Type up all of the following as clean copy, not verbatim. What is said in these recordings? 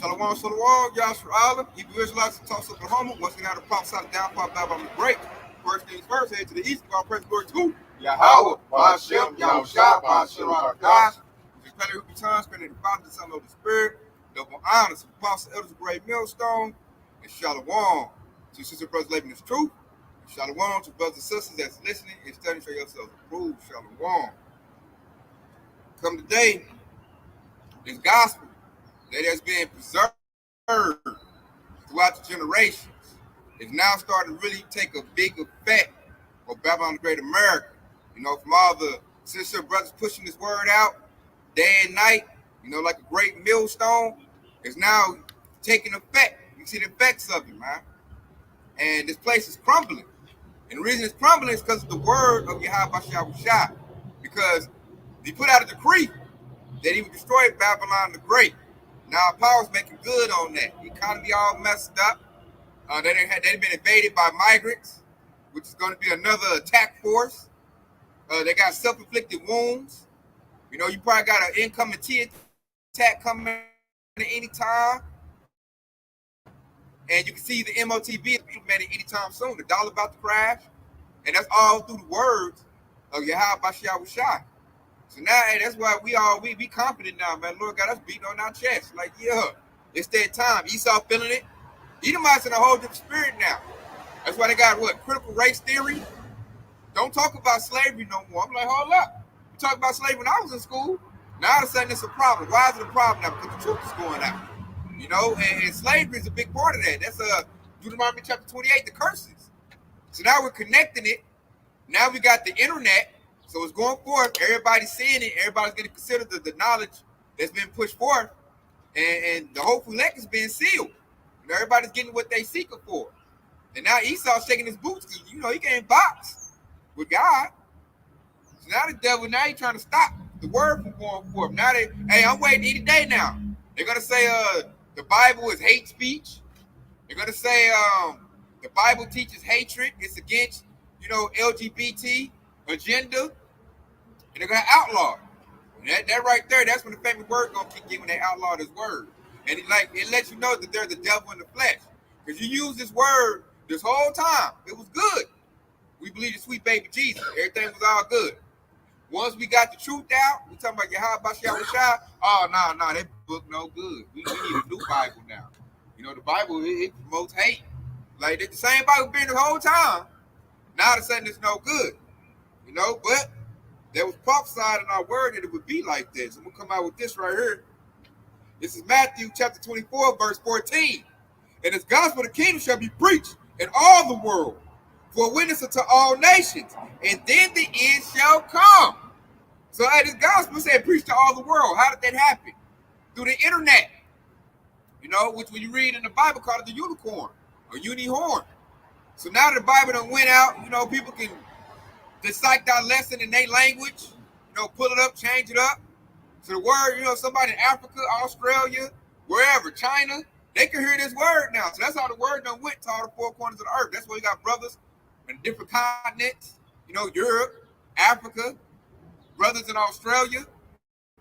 Shalom, Shalom, Yashua Allah, Hebrew Israelites in Tulsa, Oklahoma. Once again, out of prophesy the downfall of Babylon the Great. First things first, head to the east, God praise glory to Yahweh, Ba'ashem, Yahushua, Ba'ashem, Rakash. The credit who returns, credit the Father, the Son, and the Spirit. Double honor to the apostle, elders, of great millstone, and Shalom to sister brothers living this truth. And Shalom to brothers and sisters that's listening and studying for yourselves approved. Shalom. Come today, this gospel that has been preserved throughout the generations is now starting to really take a big effect on Babylon the Great America. You know, from all the sister brothers pushing this word out day and night, you know, like a great millstone, is now taking effect. You see the effects of it, man. And this place is crumbling. And the reason it's crumbling is because of the word of Yahweh Shah. Because he put out a decree that he would destroy Babylon the Great. Now, Paul's making good on that. The economy all messed up. They've been invaded by migrants, which is going to be another attack force. They got self-inflicted wounds. You know, you probably got an incoming T attack coming at any time. And you can see the MOTB implemented anytime soon. The dollar about to crash. And that's all through the words of Yahweh Bashiach Shai. So now, hey, that's why we be confident now, man. Lord got us beating on our chest. Like, yeah, it's that time. Esau feeling it. Edomites in a whole different spirit now. That's why they got what? Critical race theory. Don't talk about slavery no more. I'm like, hold up. You talk about slavery when I was in school. Now all of a sudden it's a problem. Why is it a problem now? Because the truth is going out. You know, and slavery is a big part of that. That's Deuteronomy chapter 28, the curses. So now we're connecting it. Now we got the internet. So it's going forth. Everybody's seeing it. Everybody's going to consider the knowledge that's been pushed forth. And the hopeful elect is being sealed. You know, everybody's getting what they seeking for. And now Esau's shaking his boots because, you know, he can't box with God. So now the devil, now he's trying to stop the word from going forth. Now hey, I'm waiting any day now. They're going to say the Bible is hate speech. They're going to say the Bible teaches hatred. It's against, you know, LGBT agenda. And they're going to outlaw it. That right there, that's when the famous word going to kick in when they outlaw this word. And it lets you know that they're the devil in the flesh. Because you use this word this whole time. It was good. We believe the sweet baby Jesus. Everything was all good. Once we got the truth out, we talking about Yahweh Bashiach Shai. Oh, no, that book no good. We need a new Bible now. You know, the Bible, it promotes hate. Like, the same Bible been the whole time. Now all of a sudden it's no good. You know, but there was prophesied in our word that it would be like this. I'm going to come out with this right here. This is Matthew chapter 24, verse 14. And this gospel of the kingdom shall be preached in all the world for a witness unto all nations. And then the end shall come. So this gospel said preach to all the world. How did that happen? Through the internet. You know, which when you read in the Bible called it the unicorn or unihorn. So now that the Bible done went out, you know, people can dissect that lesson in their language, you know, pull it up, change it up. So the word, you know, somebody in Africa, Australia, wherever, China, they can hear this word now. So that's how the word done went to all the four corners of the earth. That's why we got brothers in different continents, you know, Europe, Africa, brothers in Australia.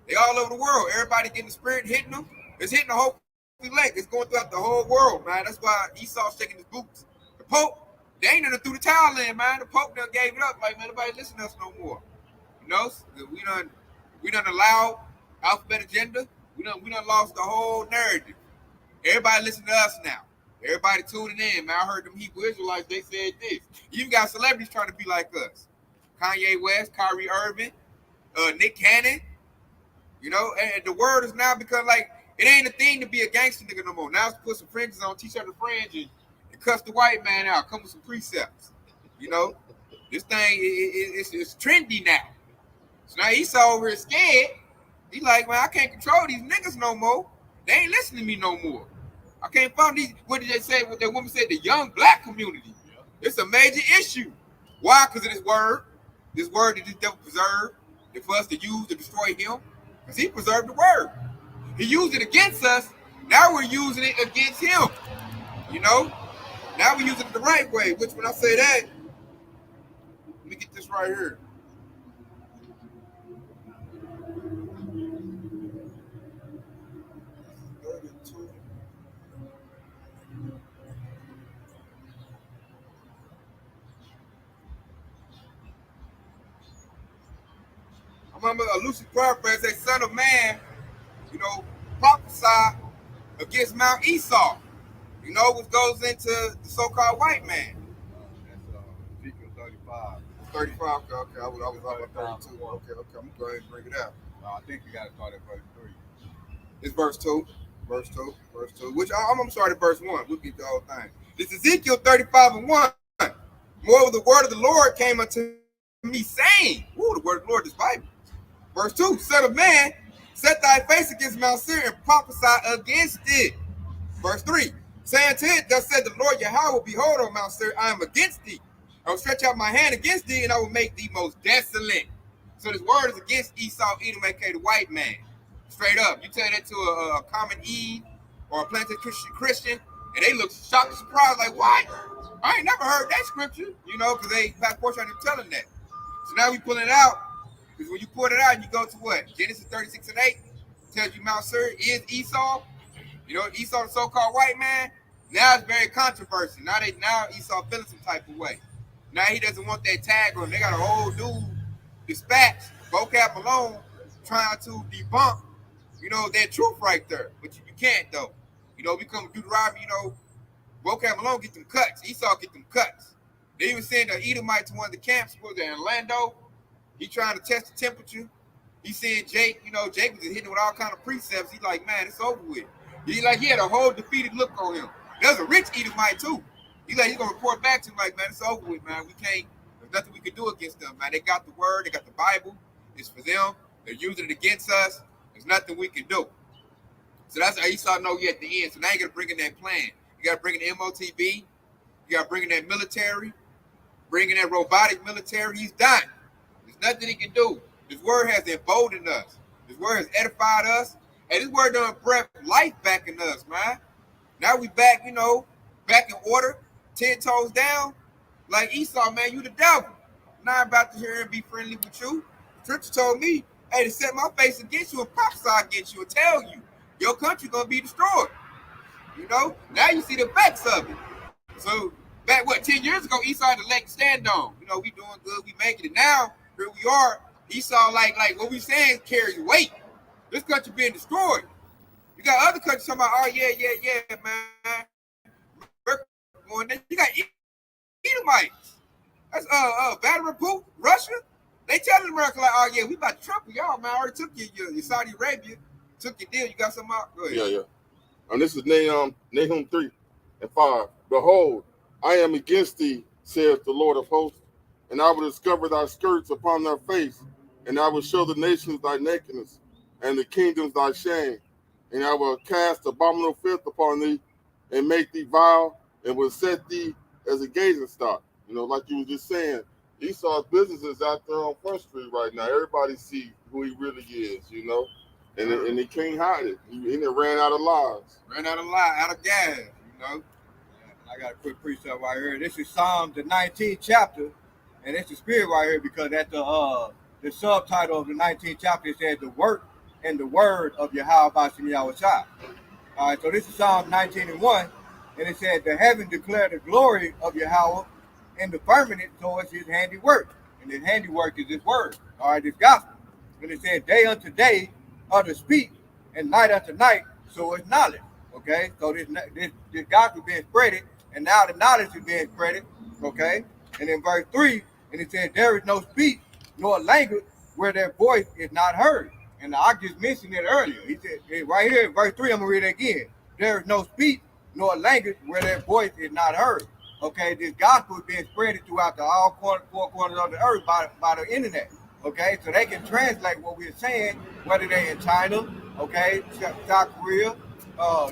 They all over the world. Everybody getting the spirit hitting them. It's hitting the whole leg. It's going throughout the whole world, man. That's why Esau's shaking his boots. The Pope, they ain't done threw the towel in, man. The Pope done gave it up. Like, man, nobody listen to us no more. You know, we done allowed alphabet agenda. We done lost the whole narrative. Everybody listen to us now. Everybody tuning in, man. I heard them Hebrew Israelites, they said this. You got celebrities trying to be like us. Kanye West, Kyrie Irving, Nick Cannon. You know, and the word is now become like, it ain't a thing to be a gangster nigga no more. Now it's to put some fringes on, t-shirt and fringe, and cuss the white man out, come with some precepts. You know, this thing, it's trendy now. So now Esau over here scared. He like, man, I can't control these niggas no more. They ain't listening to me no more. I can't find these, what did they say, what that woman said, the young black community. It's a major issue. Why? Because of this word that this devil preserved, that for us to use to destroy him. Because he preserved the word. He used it against us. Now we're using it against him. You know? Now we're using it the right way. Which when I say that, let me get this right here. remember a loosely paraphrase, a son of man, prophesy against Mount Esau. Which goes into the so-called white man. That's Ezekiel 35. 35, okay. I was up at 32. Okay, I'm going to go ahead and bring it out. I think you got to start at verse 3. It's verse 2. Verse 2. Which I'm going to start at verse 1. We'll get the whole thing. This is Ezekiel 35 and 1. Moreover, the word of the Lord came unto me, saying, the word of the Lord is Bible. Verse 2, son of man, set thy face against Mount Seir and prophesy against it. Verse 3, saying to it, thus said the Lord Yahweh, behold, O Mount Seir, I am against thee. I will stretch out my hand against thee, and I will make thee most desolate. So this word is against Esau, Edom, aka the white man. Straight up. You tell that to a common Eve or a planted Christian, and they look shocked and surprised, like, what? I ain't never heard that scripture, because they have portion of them telling that. So now we pulling it out, because when you pull it out, you go to what? Genesis 36 and 8 tells you Mount Seir is Esau. Esau, the so-called white man. Now it's very controversial. Now Esau feeling some type of way. Now he doesn't want that tag on. They got a whole new dispatch, vocab alone, trying to debunk, that truth right there. But you can't though. We come to Deuteronomy, vocab alone get them cuts. Esau get them cuts. They even send an Edomite to one of the camps, was in Orlando. He trying to test the temperature. He said Jake, Jake was hitting with all kind of precepts. He's like, man, it's over with. He had a whole defeated look on him. There's a rich Edomite too. He's gonna report back to him like, man, it's over with, man. We can't. There's nothing we can do against them, man. They got the word. They got the Bible. It's for them. They're using it against us. There's nothing we can do. So that's how Esau know you at the end. So now you got to bring in that plan. You got to bring in the MOTB. You got to bring in that military. Bring in that robotic military. He's done. There's nothing he can do. This word has emboldened us. This word has edified us. And this word done brought life back in us, man. Now we back, back in order, 10 toes down. Like Esau, man, you the devil. Now I'm about to hear and be friendly with you. Scripture told me, hey, to set my face against you and prophesy against you and tell you your country gonna be destroyed. Now you see the effects of it. So back 10 years ago, Esau had a leg to stand on. We doing good, we making it. Now here we are. Esau, like what we saying carries weight. This country being destroyed. You got other countries talking about, oh yeah, man. Going there. You got Edomites. That's Vladimir Putin, Russia. They telling America like, oh yeah, we about to trample y'all, man. I already took your Saudi Arabia, took your deal. You got something out? Go ahead. Yeah. And this is Nahum 3 and 5. Behold, I am against thee, saith the Lord of hosts, and I will discover thy skirts upon thy face, and I will show the nations thy nakedness, and the kingdoms thy shame, and I will cast abominable filth upon thee, and make thee vile, and will set thee as a gazing stock. Like you were just saying, Esau's business is out there on Front Street right now. Everybody see who he really is, and he can't hide it. He ran out of lives. Out of gas, I got a quick precept right here. This is Psalm the 19th chapter, and it's the spirit right here because at the subtitle of the 19th chapter it says the work and the word of Yahweh Bashim Yahushua. All right, so this is Psalm 19 and 1, and it said the heaven declared the glory of Yahweh, and the firmament towards his handiwork. And his handiwork is his word. All right, this gospel. And it said day unto day utter speak, and night unto night so is knowledge. Okay, so this gospel being spreaded, and now the knowledge is being spreaded. Okay, and in verse 3, and it said there is no speech nor language where their voice is not heard. And I just mentioned it earlier. He said right here in verse 3, I'm gonna read it again. There is no speech nor language where their voice is not heard. Okay, this gospel is being spread throughout four corners of the earth by the internet. Okay, so they can translate what we're saying, whether they're in China, okay, South Korea,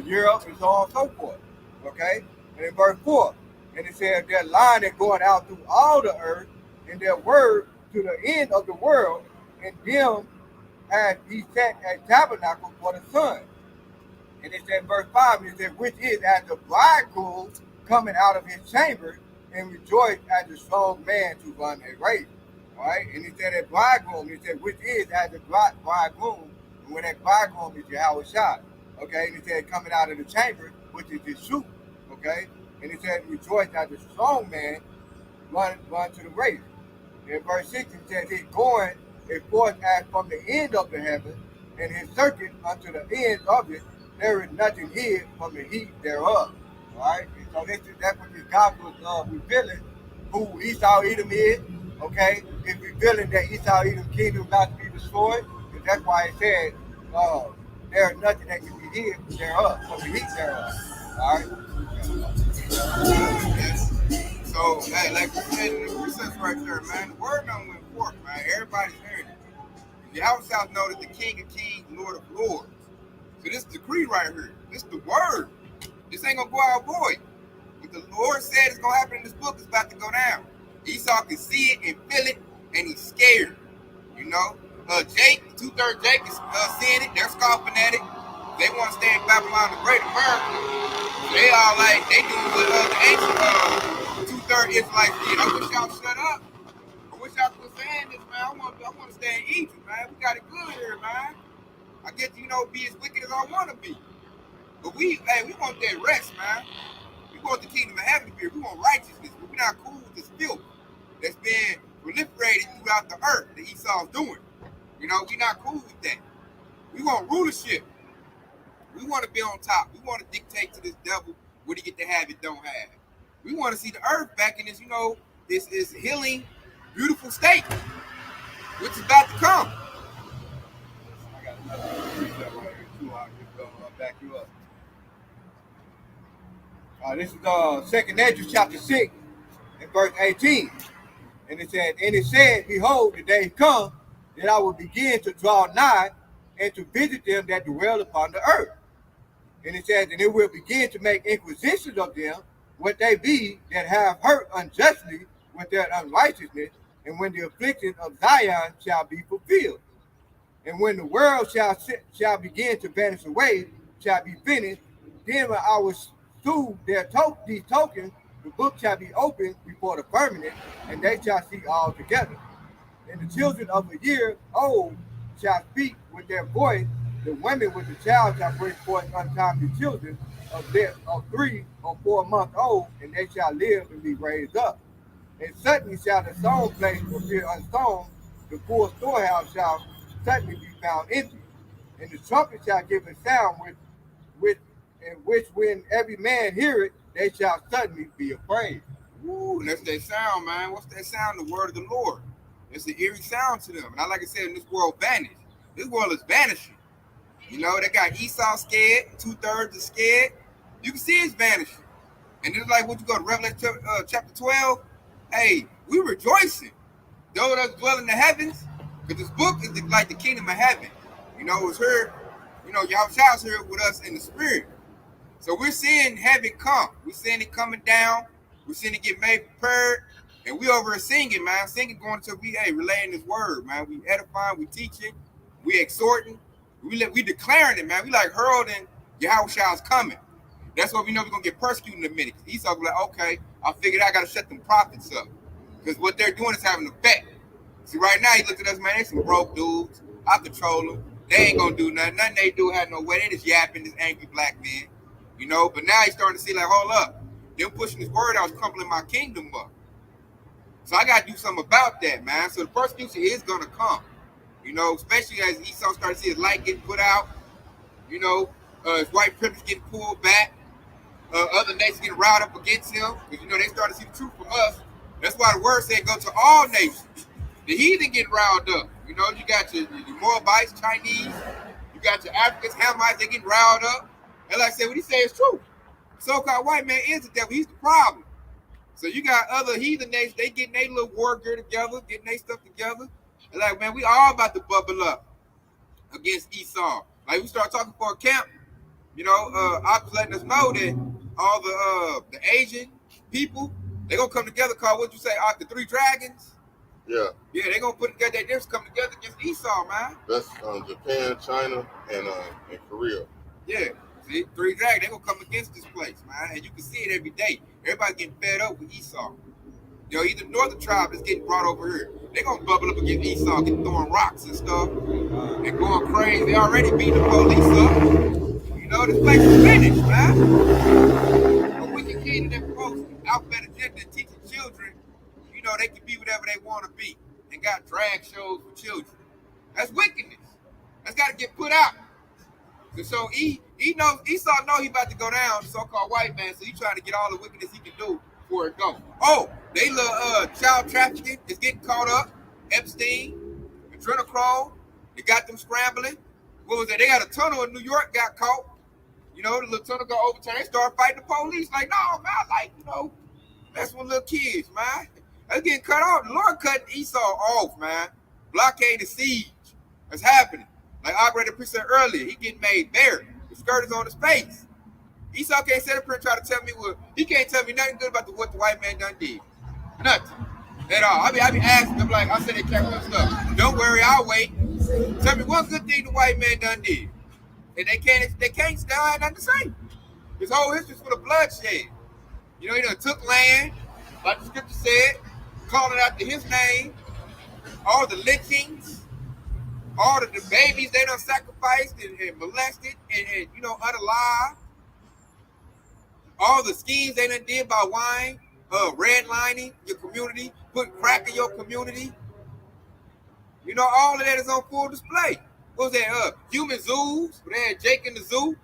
Europe, and so on and so forth. Okay, and in verse 4, and it says their line is going out through all the earth, and their word to the end of the world, and them has he set a tabernacle for the sun. And it said in verse 5, it said, which is as the bridegroom coming out of his chamber, and rejoice as the strong man to run a race. All right, and he said that bridegroom, he said, which is as the bridegroom, and when that bridegroom is Yahushua. Okay, and he said coming out of the chamber, which is his shoe. Okay, and he said rejoice as the strong man run to the race. In verse 6, it says he's going a force as from the end of the heaven, and his circuit unto the end of it, there is nothing hid from the heat thereof. All right, and so that's what this gospel is revealing who Esau Edom is. Okay, it's revealing that Esau Edom kingdom about to be destroyed, and that's why it said there is nothing that can be hid thereof from the heat thereof. All right. So, hey, like we said in the precepts right there, man, the word done went forth, man. Everybody's hearing it. And the house shall know that the King of Kings, Lord of Lords. So this is the decree right here. This is the word. This ain't gonna go out void. What the Lord said is gonna happen in this book is about to go down. Esau can see it and feel it, and he's scared. You know, Jake, 2/3 Jake is seeing it. They're scoffing at it. They want to stay in Babylon, the Great America. They all like they do what the ancient 2/3 Israelites did. I wish y'all shut up. I wish y'all quit saying this, man. I want to stay in Egypt, man. We got it good here, man. I get to, be as wicked as I want to be. But we want that rest, man. We want the kingdom of heaven to be here. We want righteousness. But we're not cool with this filth that's been proliferated throughout the earth that Esau's doing. We're not cool with that. We want rulership. We want to be on top. We want to dictate to this devil what he get to have it, don't have. We want to see the earth back in this, this is healing, beautiful state, which is about to come. I got another precept right here too. I'll just back you up. This is 2 Ezra chapter 6 and verse 18. And it said, behold, the days come that I will begin to draw nigh and to visit them that dwell upon the earth. And it says, and it will begin to make inquisitions of them, what they be that have hurt unjustly with their unrighteousness, and when the affliction of Zion shall be fulfilled. And when the world shall begin to vanish away, shall be finished, then when I will soothe these tokens, the book shall be opened before the firmament, and they shall see all together. And the children of a year old shall speak with their voice, the women with the child shall bring forth untimely children of 3 or 4 months old, and they shall live and be raised up. And suddenly shall the sown place appear unsown, the full storehouse shall suddenly be found empty. And the trumpet shall give a sound which when every man hear it, they shall suddenly be afraid. Woo, that's that sound, man. What's that sound? The word of the Lord. It's an eerie sound to them. And like I said, in this world vanished. This world is vanishing. They got Esau scared, 2/3 are scared. You can see it's vanishing. And it's like, what you go to Revelation chapter 12? Hey, we rejoicing. Those that dwell in the heavens, because this book is like the kingdom of heaven. It's here, Yahweh's here with us in the spirit. So we're seeing heaven come. We're seeing it coming down. We're seeing it get made prepared. And we over here singing, man. Singing, going until we, relaying this word, man. We edifying, we teaching, we exhorting. We declaring it, man. We like heralding Yahweh's coming. That's why we know we're going to get persecuted in a minute. Esau be like, okay, I figured I got to shut them prophets up. Because what they're doing is having an effect. See, right now, he looked at us, man, they some broke dudes. I control them. They ain't going to do nothing. Nothing they do have no way. They just yapping, this angry black man. But now he's starting to see, like, hold up. Them pushing this word out is crumpling my kingdom up. So I got to do something about that, man. So the persecution is going to come. Especially as Esau started to see his light getting put out. His white privilege getting pulled back. Other nations getting riled up against him. Because, they started to see the truth from us. That's why the word said go to all nations. The heathen get riled up. You got your Moabites, Chinese. You got your Africans, Hamites, they get riled up. And like I said, what he said is true. The so-called white man is the devil. He's the problem. So you got other heathen nations, they getting their little war gear together, getting their stuff together. And like, man, we all about to bubble up against Esau. Like, we start talking for a camp, Ops letting us know that all the Asian people, they gonna come together called, what you say, the 3 dragons? Yeah. Yeah, they gonna put together, they just come together against Esau, man. That's Japan, China, and Korea. Yeah. See, 3 dragons, they gonna come against this place, man. And you can see it every day. Everybody getting fed up with Esau. Either northern tribe is getting brought over here. They gonna bubble up against Esau, getting throwing rocks and stuff, and going crazy. They already beating the police up. This place is finished, man. But we can get them folks alphabet agenda teaching children, they can be whatever they want to be. They got drag shows for children. That's wickedness. That's got to get put out. So he knows, Esau know he about to go down, the so-called white man, so he trying to get all the wickedness he can do before it go. Oh, they child trafficking is getting caught up. Epstein, adrenochrome, they got them scrambling. What was that? They got a tunnel in New York, got caught. You know, the little tunnel got overturned. They started fighting the police. Like, no, man, like, you know, that's with little kids, man. That's getting cut off. The Lord cut Esau off, man. Blockade the siege. That's happening. Like Operator Priest said earlier, he getting made bare. The skirt is on his face. Esau can't sit up here and try to tell me he can't tell me nothing good about what the white man done did. Nothing. At all. I be asking them, like, I said they carry on stuff. Don't worry, I'll wait. Tell me one good thing the white man done did. And they can't still have nothing to say. His whole history's full of bloodshed. You know, he done took land, like the scripture said, calling out to his name, all the lynchings, all the babies they done sacrificed and molested and you know, unalive. All the schemes they done did by wine, redlining your community, putting crack in your community. You know, all of that is on full display. What was that? Human zoos, where they had Jake in the zoo.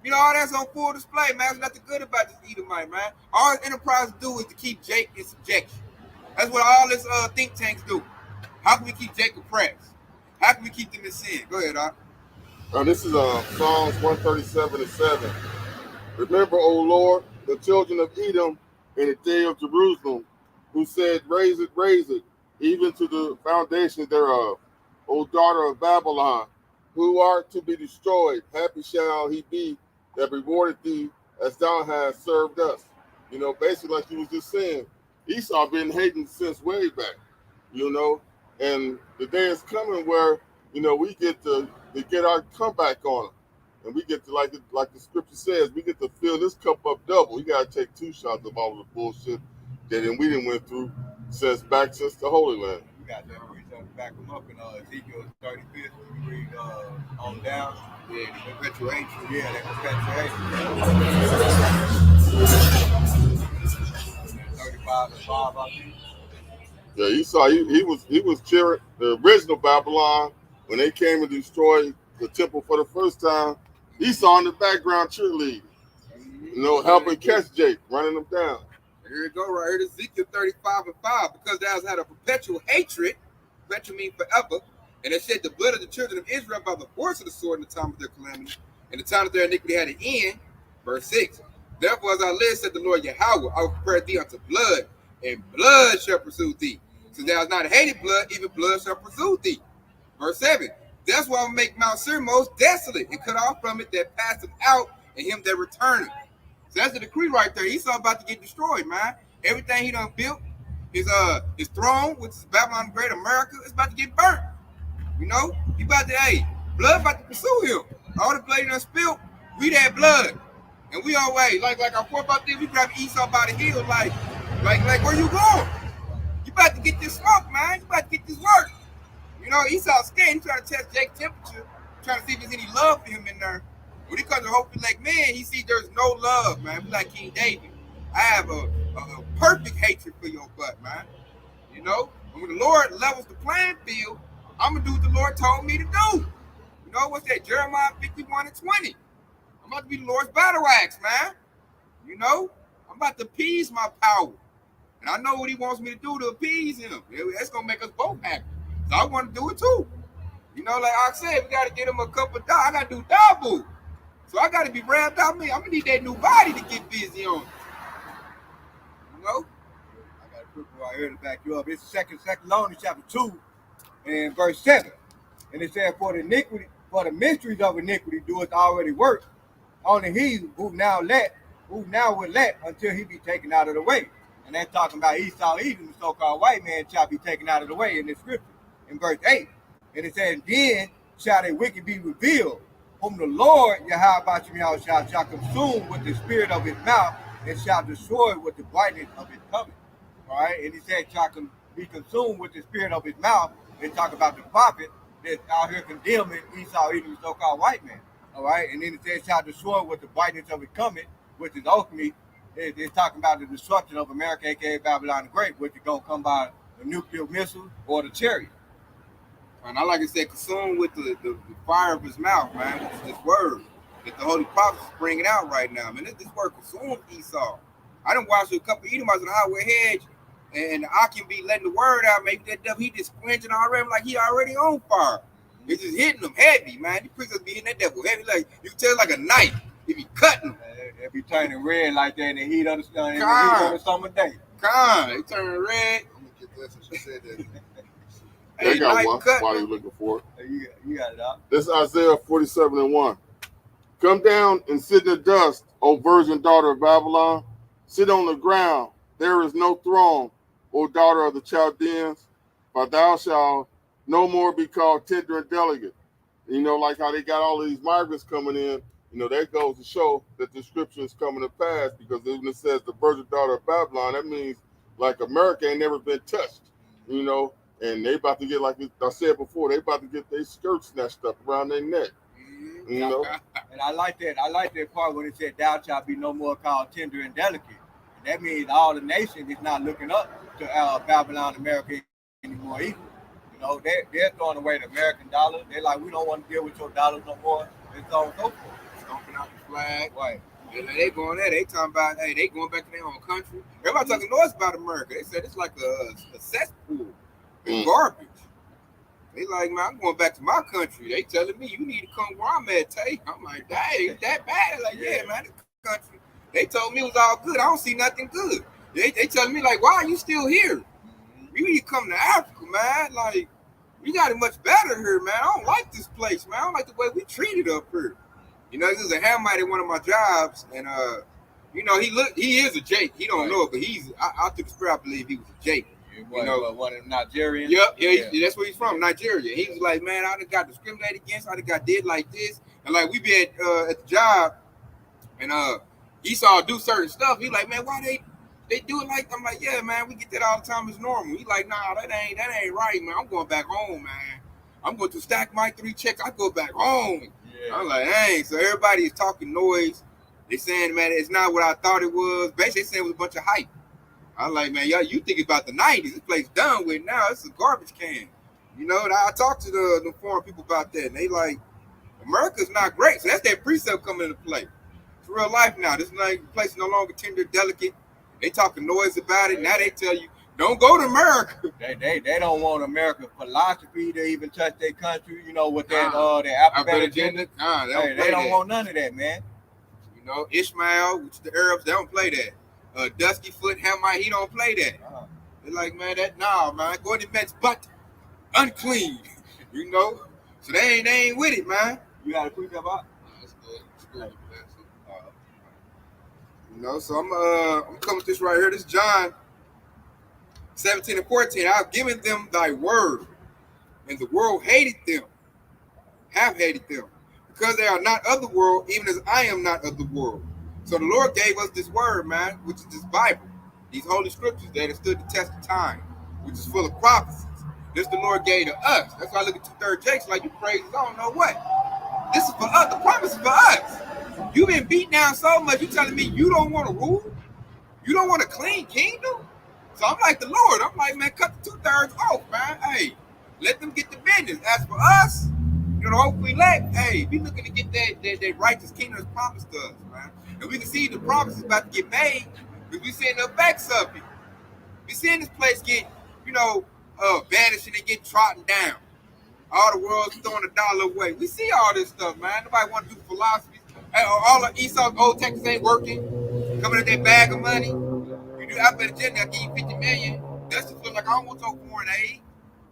You know, all that's on full display, man. There's nothing good about this Edomite, man. All his enterprise do is to keep Jake in subjection. That's what all this think tanks do. How can we keep Jake oppressed? How can we keep them in sin? Go ahead, Doc. This is Psalms 137:7. Remember, O Lord, the children of Edom in the day of Jerusalem, who said, raise it, even to the foundation thereof. O daughter of Babylon, who art to be destroyed, happy shall he be that rewarded thee as thou hast served us. You know, basically like you was just saying, Esau been hating since way back, you know, and the day is coming where, you know, we get to get our comeback on them. And we get to, like the scripture says, we get to fill this cup up double. You got to take 2 shots of all the bullshit that we didn't went through since the Holy Land. We got that reason to back them up in Ezekiel 35th. We read on down. Yeah, the perpetuation. Yeah, that perpetuation. 35 and 5, I think. Yeah, Esau, he was cheering the original Babylon when they came and destroyed the temple for the first time. Esau in the background cheerleading, you know, helping catch Jake, running them down. Here we go, right here, Ezekiel 35:5. Because thou hast had a perpetual hatred, perpetual means forever, and it shed the blood of the children of Israel by the force of the sword in the time of their calamity, and the time of their iniquity had an end. Verse 6. Therefore, as I live, said the Lord Yahweh, I will prepare thee unto blood, and blood shall pursue thee. Since thou hast not hated blood, even blood shall pursue thee. Verse 7. That's why I will make Mount Seir most desolate and cut off from it that passeth out and him that returneth. So that's the decree right there. Esau about to get destroyed, man. Everything he done built, his throne, which is Babylon the Great America, is about to get burnt. You know, he about to, blood about to pursue him. All the blood he done spilled, we that blood. And we on way, like our forefathers did, we grab Esau by the heel, like where you going? You about to get this smoke, man. You about to get this work. You know, Esau's scared. He's trying to test Jake's temperature, trying to see if there's any love for him in there. When he comes to hopefully like, man, he sees there's no love, man. We like King David. I have a perfect hatred for your butt, man. You know? And when the Lord levels the playing field, I'm going to do what the Lord told me to do. You know, what's that? Jeremiah 51:20. I'm about to be the Lord's battle axe, man. You know? I'm about to appease my power. And I know what he wants me to do to appease him. That's going to make us both happy. So I want to do it too. You know, like I said, we got to get him a couple of dollars. I got to do double. So I got to be ramped out. I'm going to need that new body to get busy on. You know? I got a quick one right here to back you up. It's Second Thessalonians chapter 2 and verse 7. And it says, for the mysteries of iniquity doeth already work. Only he who now will let until he be taken out of the way. And that's talking about Esau, Edom, the so-called white man, shall be taken out of the way in the scripture. In verse 8, and it says, then shall a wicked be revealed, whom the Lord Yahweh shall consume with the spirit of his mouth, and shall destroy with the brightness of his coming. All right, and he said, shall be consumed with the spirit of his mouth, and talk about the prophet that's out here condemning Esau, Edom, the so-called white man. All right, and then it says, shall destroy with the brightness of his coming, which is ultimately, it's talking about the destruction of America, aka Babylon the Great, which is going to come by the nuclear missile or the chariot. And I like I said, consumed with the fire of his mouth, man, which is this word that the holy prophets is bringing out right now, man. This word consumed Esau. I done watched a couple of Edomites on the highway hedge, and I can be letting the word out. Maybe that devil, he just quenching already, like he already on fire. It's just hitting them heavy, man. These preachers be hitting that devil heavy, like you can tell it's like a knife. It be cutting them. It be turning red like that in the heat of the summer day. They turning red. I'm gonna get that since you said that. They got one cut while them. you're looking for it. You got it out. This is Isaiah 47:1. Come down and sit in the dust, O virgin daughter of Babylon. Sit on the ground. There is no throne, O daughter of the Chaldeans, for thou shalt no more be called tender and delicate. You know, like how they got all of these migrants coming in. You know, that goes to show that the scripture is coming to pass, because when it says the virgin daughter of Babylon, that means like America ain't never been touched, you know, and they about to get, like I said before, they about to get their skirts snatched up around their neck, you know. And I like that. I like that part when it said, "Thou shalt be no more called tender and delicate." And that means all the nations is not looking up to Babylon, America anymore either. You know, they're throwing away the American dollar. They're like, we don't want to deal with your dollars no more. And so on and so forth. Stomping out the flag. Right. They going there. They talking about, hey, they going back to their own country. Everybody talking noise about America. They said it's like a cesspool. It's garbage. They like, man, I'm going back to my country. They telling me you need to come where I'm at, Tay. I'm like, dang, it's that bad? Like, yeah, man, this country. They told me it was all good. I don't see nothing good. They telling me, like, why are you still here? You need to come to Africa, man. Like, we got it much better here, man. I don't like this place, man. I don't like the way we treated up here. You know, this is a Hamite at one of my jobs, and you know, he is a Jake. He don't know it, but I took the spirit, I believe he was a Jake. You know, one of them Nigerians. Yep, yeah, that's where he's from, Nigeria. He was like, man, I done got discriminated against, I done got did like this. And like we been at the job, and Esau do certain stuff. He like, man, why they do it like, I'm like, yeah, man, we get that all the time, it's normal. He like, nah, that ain't right, man. I'm going back home, man. I'm going to stack my 3 checks, I go back home. Yeah. I'm like, dang, so everybody is talking noise. They saying, man, it's not what I thought it was. Basically, they saying it was a bunch of hype. I'm like, man, y'all, you think about the 90s. This place done with now. It's a garbage can. You know, and I talked to the foreign people about that, and they like, America's not great. So that's that precept coming into play. It's real life now. This place is no longer tender, delicate. They talking noise about it. Now they tell you, don't go to America. They don't want America's philosophy to even touch their country, you know, with that their alphabet agenda. They don't want none of that, man. You know, Ishmael, which is the Arabs, they don't play that. Dusky Foot, Hamite, he don't play that. They're like, man, man, go in the Mets, but unclean. You know? So they ain't with it, man. You gotta tweet that out. That's good. You know, so I'm coming with this right here. This is John 17 and 14. I've given them thy word, and the world hated them, have hated them, because they are not of the world, even as I am not of the world. So the Lord gave us this word, man, which is this Bible, these holy scriptures that have stood the test of time, which is full of prophecies. This the Lord gave to us. That's why I look at 2/3 Jakes like you crazy. I don't know what. This is for us. The promise is for us. You've been beat down so much. You telling me you don't want to rule? You don't want a clean kingdom? So I'm like the Lord. I'm like, man, cut the 2/3 off, man. Hey, let them get the business. As for us, you know, hopefully, hey, we looking to get that righteous kingdom that's promised to us, man. And we can see the promise is about to get made because we seeing the effects of it. We seeing this place get, you know, vanishing and get trodden down. All the world's throwing a dollar away. We see all this stuff, man. Nobody want to do philosophy. Hey, all the Esau old Texas ain't working. Coming in that bag of money. You do alphabet agenda, I'll give you 50 million. That's just feel like I don't want no foreign aid.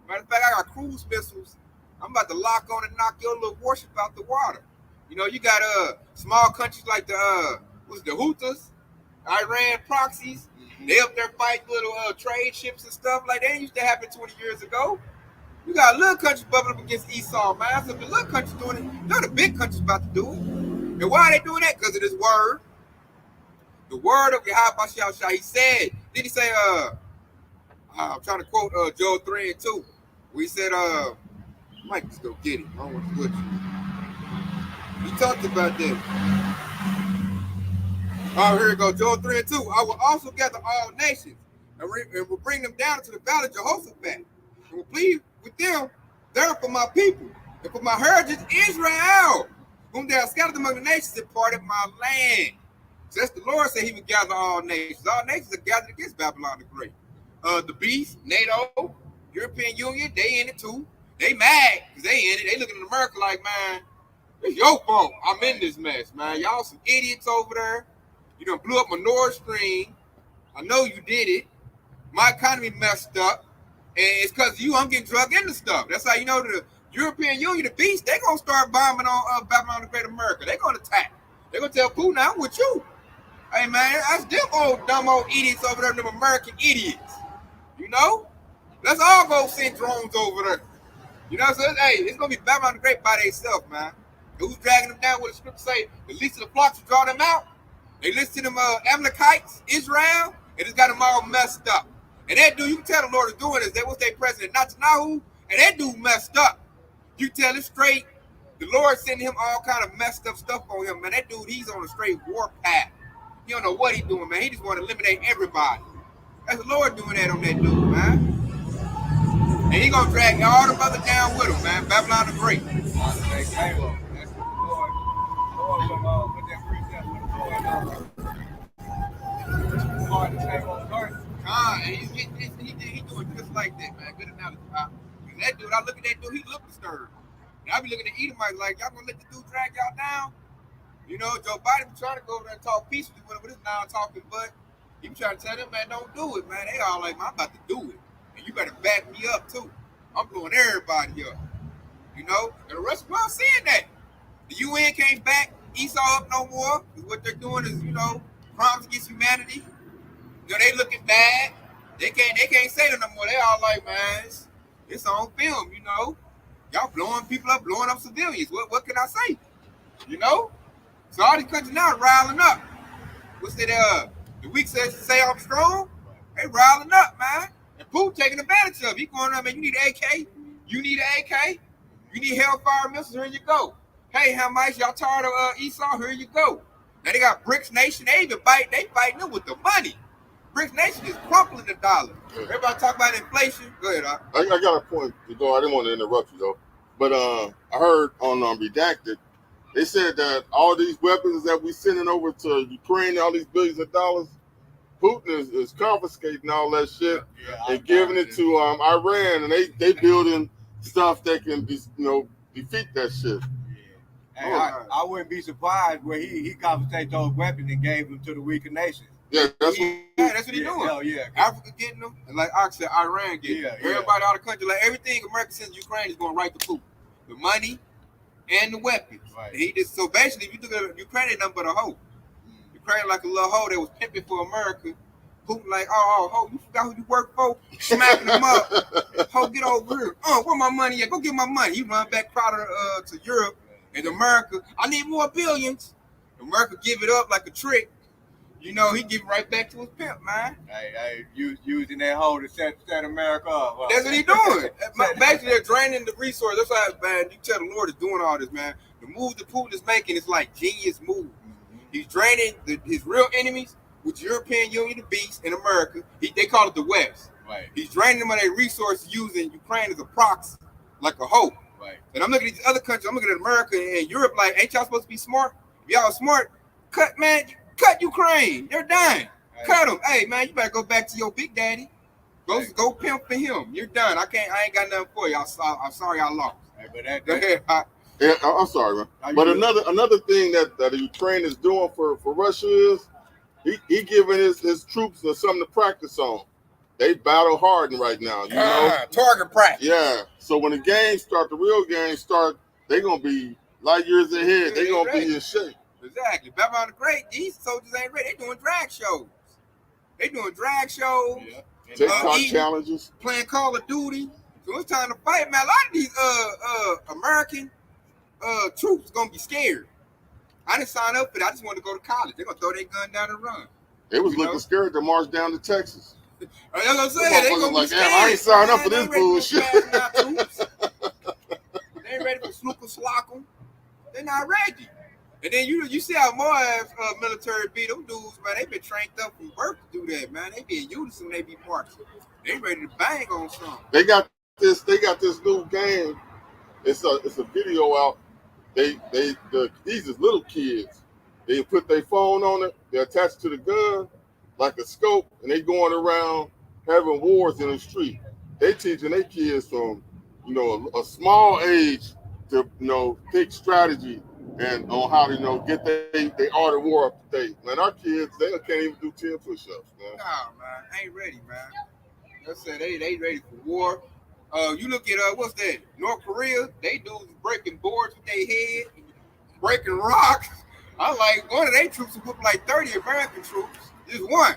Matter of fact, I got cruise missiles. I'm about to lock on and knock your little warship out the water. You know, you got small countries like the Houthis, Iran proxies. They up there fighting little trade ships and stuff like that. Used to happen 20 years ago. You got little countries bubbling up against Esau, man. So if the little countries doing it, they're the big countries about to do it. And why are they doing that? Because of this word. The word of Yahweh, he said, did he say, I'm trying to quote Joel 3 and 2. where he said, Mike, just go get it. I don't want to switch you. He talked about that. Oh, here we go. Joel 3 and 2. I will also gather all nations and will bring them down to the valley of Jehoshaphat and will plead with them They're for my people. And for my heritage, Israel, whom they are scattered among the nations, departed my land. So that's the Lord said he would gather all nations. All nations are gathered against Babylon the Great. The beast, NATO, European Union, they in it too. They mad because they in it. They looking at America like, man, it's your fault. I'm in this mess, man. Y'all some idiots over there. You done blew up my Nord Stream. I know you did it. My economy messed up. And it's because of you I'm getting drugged into stuff. That's how you know the European Union, the beast, they going to start bombing on Babylon the Great America. They going to attack. They going to tell Putin, I'm with you. Hey, man, that's them old dumb old idiots over there, them American idiots. You know? Let's all go send drones over there. You know, so hey, it's going to be Babylon the Great by themselves, man. Who's dragging them down? What the scripture say? The least of the flocks will draw them out. They listen to them Amalekites, Israel, and it's got them all messed up. And that dude, you can tell the Lord is doing this. That was their president, Netanyahu, and that dude messed up. You tell it straight. The Lord sending him all kind of messed up stuff on him, man. That dude, he's on a straight war path. He don't know what he's doing, man. He just want to eliminate everybody. That's the Lord doing that on that dude, man. And he gonna drag all the brothers down with him, man. Babylon the Great. He doing just like that, man. Good analogy. That dude, I look at that dude, he look disturbed. And I be looking at Edomites like, y'all gonna let the dude drag y'all down? You know, Joe Biden be trying to go over there and talk peacefully with him, but it's now talking, but he be trying to tell them, man, don't do it, man. They all like, man, I'm about to do it. And you better back me up, too. I'm blowing everybody up. You know? And the rest of the world seeing that. The UN can't back Esau up no more. Because what they're doing is, you know, crimes against humanity. You know, they looking bad. They can't say that no more. They all like, man, it's on film, you know. Y'all blowing people up, blowing up civilians. What can I say? You know? So all these countries now riling up. What's that? The weak say I'm strong. They riling up, man. And Putin taking advantage of it. He going, man, you need an AK? You need an AK? You need Hellfire missiles? Here you go. Hey, how much y'all tired of Esau? Here you go. Now they got BRICS Nation. They fighting them with the money. BRICS Nation is crumpling the dollar. Everybody talk about inflation. Go ahead, I got a point to go. I didn't want to interrupt you though, but I heard on Redacted, they said that all these weapons that we sending over to Ukraine, all these billions of dollars, Putin is confiscating all that shit and giving it to Iran, and they building stuff that can defeat that shit. Hey, I wouldn't be surprised when he confiscated those weapons and gave them to the weaker nations. Yeah, that's what he's doing. Hell yeah. Africa getting them, and like Ox said, Iran getting them. Yeah. Everybody out of the country, like everything America sends Ukraine is going right to Putin. The money and the weapons. Right. And he just so basically, if you look at Ukraine, ain't nothing but a hoe. Ukraine like a little hoe that was pimping for America. Putin like, ho, you forgot who you work for? Smacking them up. Ho, get over here. Where my money at? Go get my money. He run back Crowder to Europe and America. I need more billions. America give it up like a trick. You know, he give it right back to his pimp, man. Hey, using that hoe to set America up. That's what he doing. Basically, they're draining the resource. That's why, man, you tell the Lord is doing all this, man. The move that Putin is making is like genius move. He's draining his real enemies, which European Union, the beast, in America. They call it the West. Right. He's draining them of their resources using Ukraine as a proxy, like a hoe. Right. And I'm looking at these other countries. I'm looking at America and Europe like, ain't y'all supposed to be smart? If y'all smart, cut Ukraine. They're dying. Right. Cut them. Hey, man, you better go back to your big daddy. Go pimp for him. You're done. I ain't got nothing for you. I'm sorry I lost. Hey, but go ahead. Yeah, I'm sorry, man. But another thing that Ukraine is doing for Russia is he giving his troops something to practice on. They battle hardened right now, you know. Target practice. Yeah. So when the games start, the real games start, they're gonna be light years ahead. They're gonna be in shape. Exactly. Babylon the Great, these soldiers ain't ready. They doing drag shows. Yeah. TikTok challenges. Playing Call of Duty. So it's time to fight, man. A lot of these American troops gonna be scared. I didn't sign up for that. I just wanted to go to college. They're gonna throw their gun down and run. They was looking scared to march down to Texas. That's what I'm saying. They gonna be scared. I ain't signed up for this bullshit. They ain't ready for Slookum Slockum. They're not ready. And then you see how Moab's military be. Them dudes, man, they been trained up from birth to do that, man. They be in unison, they be marching. They ready to bang on something. They got this new game It's a video out. These is little kids. They put their phone on it. They attach it to the gun like a scope, and they going around having wars in the street. They teaching their kids from a small age to think strategy and on how to get they art of war up to date. Man, our kids they can't even do 10 push-ups, man. Nah, man, ain't ready, man. Let's say they ready for war. You look at what's that? North Korea, they dudes breaking boards with their head, breaking rocks. I like one of their troops whooped like 30 American troops. Just one.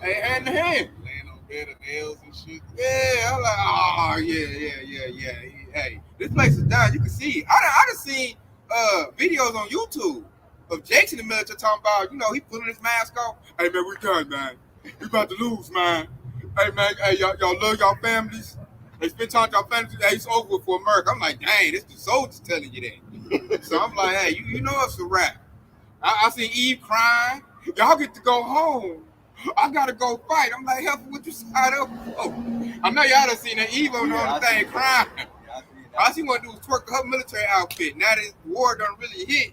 Hey, hand to hand. Laying on bed of nails and shit. Yeah, I'm like, oh yeah. Hey, this place is down. You can see it. I done seen videos on YouTube of Jake's in the military talking about, he pulling his mask off. Hey man, we done, man. We about to lose, man. Hey man, hey y'all love y'all families. They spend time with y'all families. Hey, it's over for America. I'm like, dang, this the soldiers telling you that. So I'm like, hey, you know it's a wrap. I see Eve crying. Y'all get to go home. I gotta go fight. I'm like, help with your side up. Oh, I know y'all done seen that Eve on the thing crying. All she want to do is twerk her military outfit. Now that war done really hit,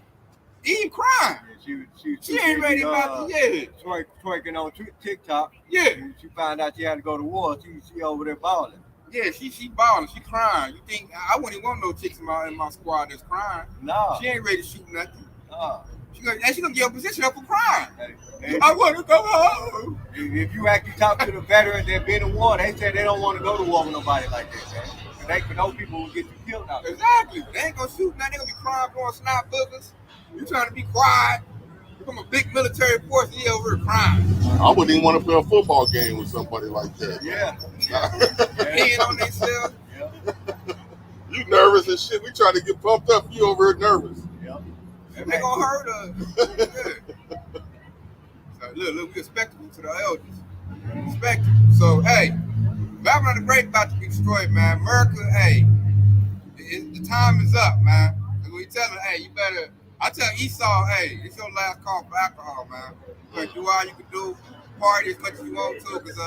Eve crying. She ain't ready about to twerking on TikTok. Yeah. She found out she had to go to war. She over there balling. Yeah, she balling. She crying. You think I wouldn't even want no chicks in my squad that's crying? No. She ain't ready to shoot nothing. No. She gonna get her position up for crying. Hey, I want to go home. If you actually talk to the veterans that been in war, they say they don't want to go to war with nobody like that, man. Those people will get you killed out there. Exactly. They ain't gonna shoot nothing. They gonna be crying, blowing snot boogers. You trying to be quiet. You from a big military force, and you over here crying. I wouldn't even want to play a football game with somebody like that. Yeah. Peeing on themselves. Yeah. You nervous and shit. We trying to get pumped up. You over here nervous. Yep. They gonna hurt us. Yeah. So look, we respectable to the elders. Respectable. So hey, Babylon the Great about to be destroyed, man. America, hey, the time is up, man. Cause we tell them, hey, you better. I tell Esau, hey, it's your last call for alcohol, man. You better do all you can do, party as much as you want to, cause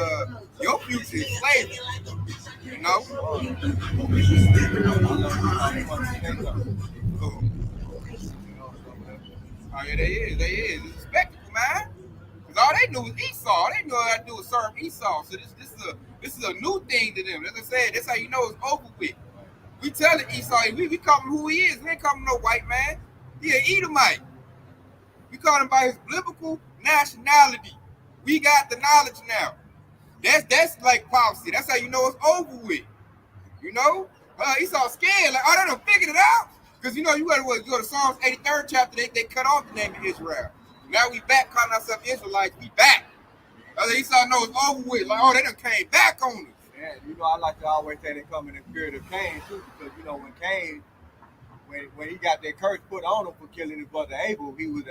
your future is slavery. You know. Oh yeah, they is. It's respectable, man. Cause all they knew was Esau. All they knew how to do was serve Esau. So this is a new thing to them. As I said, that's how you know it's over with. We telling Esau, we call him who he is. We ain't call him no white man. He an Edomite. We call him by his biblical nationality. We got the knowledge now. That's like prophecy. That's how you know it's over with. You know? Esau scared. Like, oh, they done figured it out. Because you gotta go to Psalms 83rd chapter, they cut off the name of Israel. Now we back calling ourselves Israelites, we back. Esau knows it's over with. Like, oh, they done came back on us. Yeah, I like to always say they come in the spirit of Cain too, because when Cain, when he got that curse put on him for killing his brother Abel, he was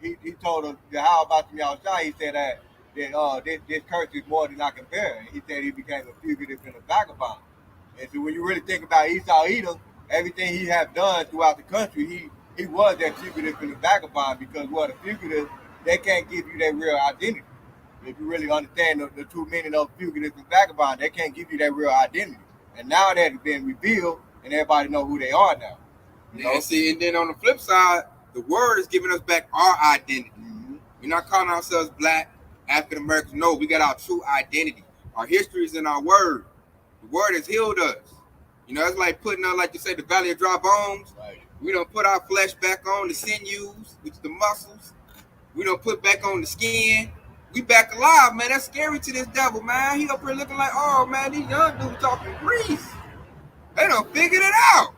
he told him how about him outside. He said that this curse is more than I can bear. And he said he became a fugitive and a vagabond. And so when you really think about Esau Edom, everything he have done throughout the country, he was that fugitive and a vagabond, because a fugitive, they can't give you their real identity. If you really understand the true meaning of fugitive and vagabond, they can't give you that real identity. And now that it's been revealed, and everybody know who they are now. And then on the flip side, the word is giving us back our identity. Mm-hmm. We're not calling ourselves black, African Americans. No, we got our true identity. Our history is in our word. The word has healed us. It's like putting on, like you say, the valley of dry bones. Right. We don't put our flesh back on, the sinews, which is the muscles. We don't put back on the skin. We back alive, man. That's scary to this devil, man. He up here looking like, oh, man, these young dudes talking Greece. They done figured it out.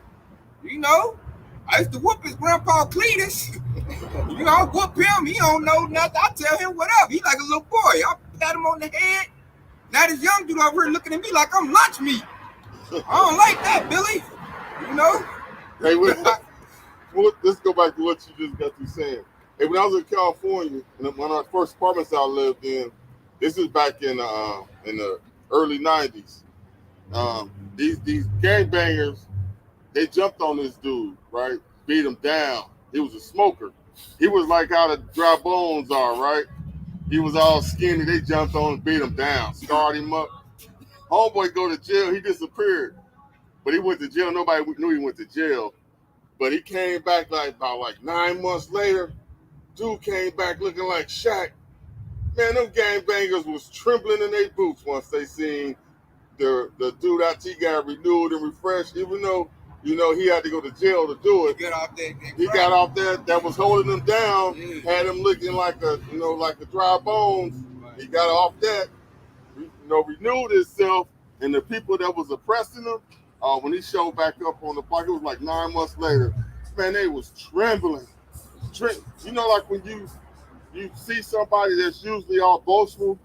I used to whoop his grandpa Cletus. I whoop him. He don't know nothing. I tell him what up. He like a little boy. I pat him on the head. Now this young dude over here looking at me like I'm lunch meat. I don't like that, Billy. Hey, let's go back to what you just got through saying. Hey, when I was in California, and one of the first apartments I lived in, this is back in the early 90s. These gangbangers, they jumped on this dude, right? Beat him down. He was a smoker. He was like how the dry bones are, right? He was all skinny. They jumped on and beat him down, scarred him up. Homeboy go to jail. He disappeared. but he went to jail. Nobody knew he went to jail. But he came back about 9 months later. Dude came back looking like Shaq. Man, them gangbangers was trembling in their boots once they seen the dude after he got renewed and refreshed, even though, he had to go to jail to do it. Get off that. He got off there that was holding him down, had him looking like a dry bones. He got off that, renewed himself, and the people that was oppressing him, when he showed back up on the block, it was like 9 months later, man, they was trembling. Like when you see somebody that's usually all boastful,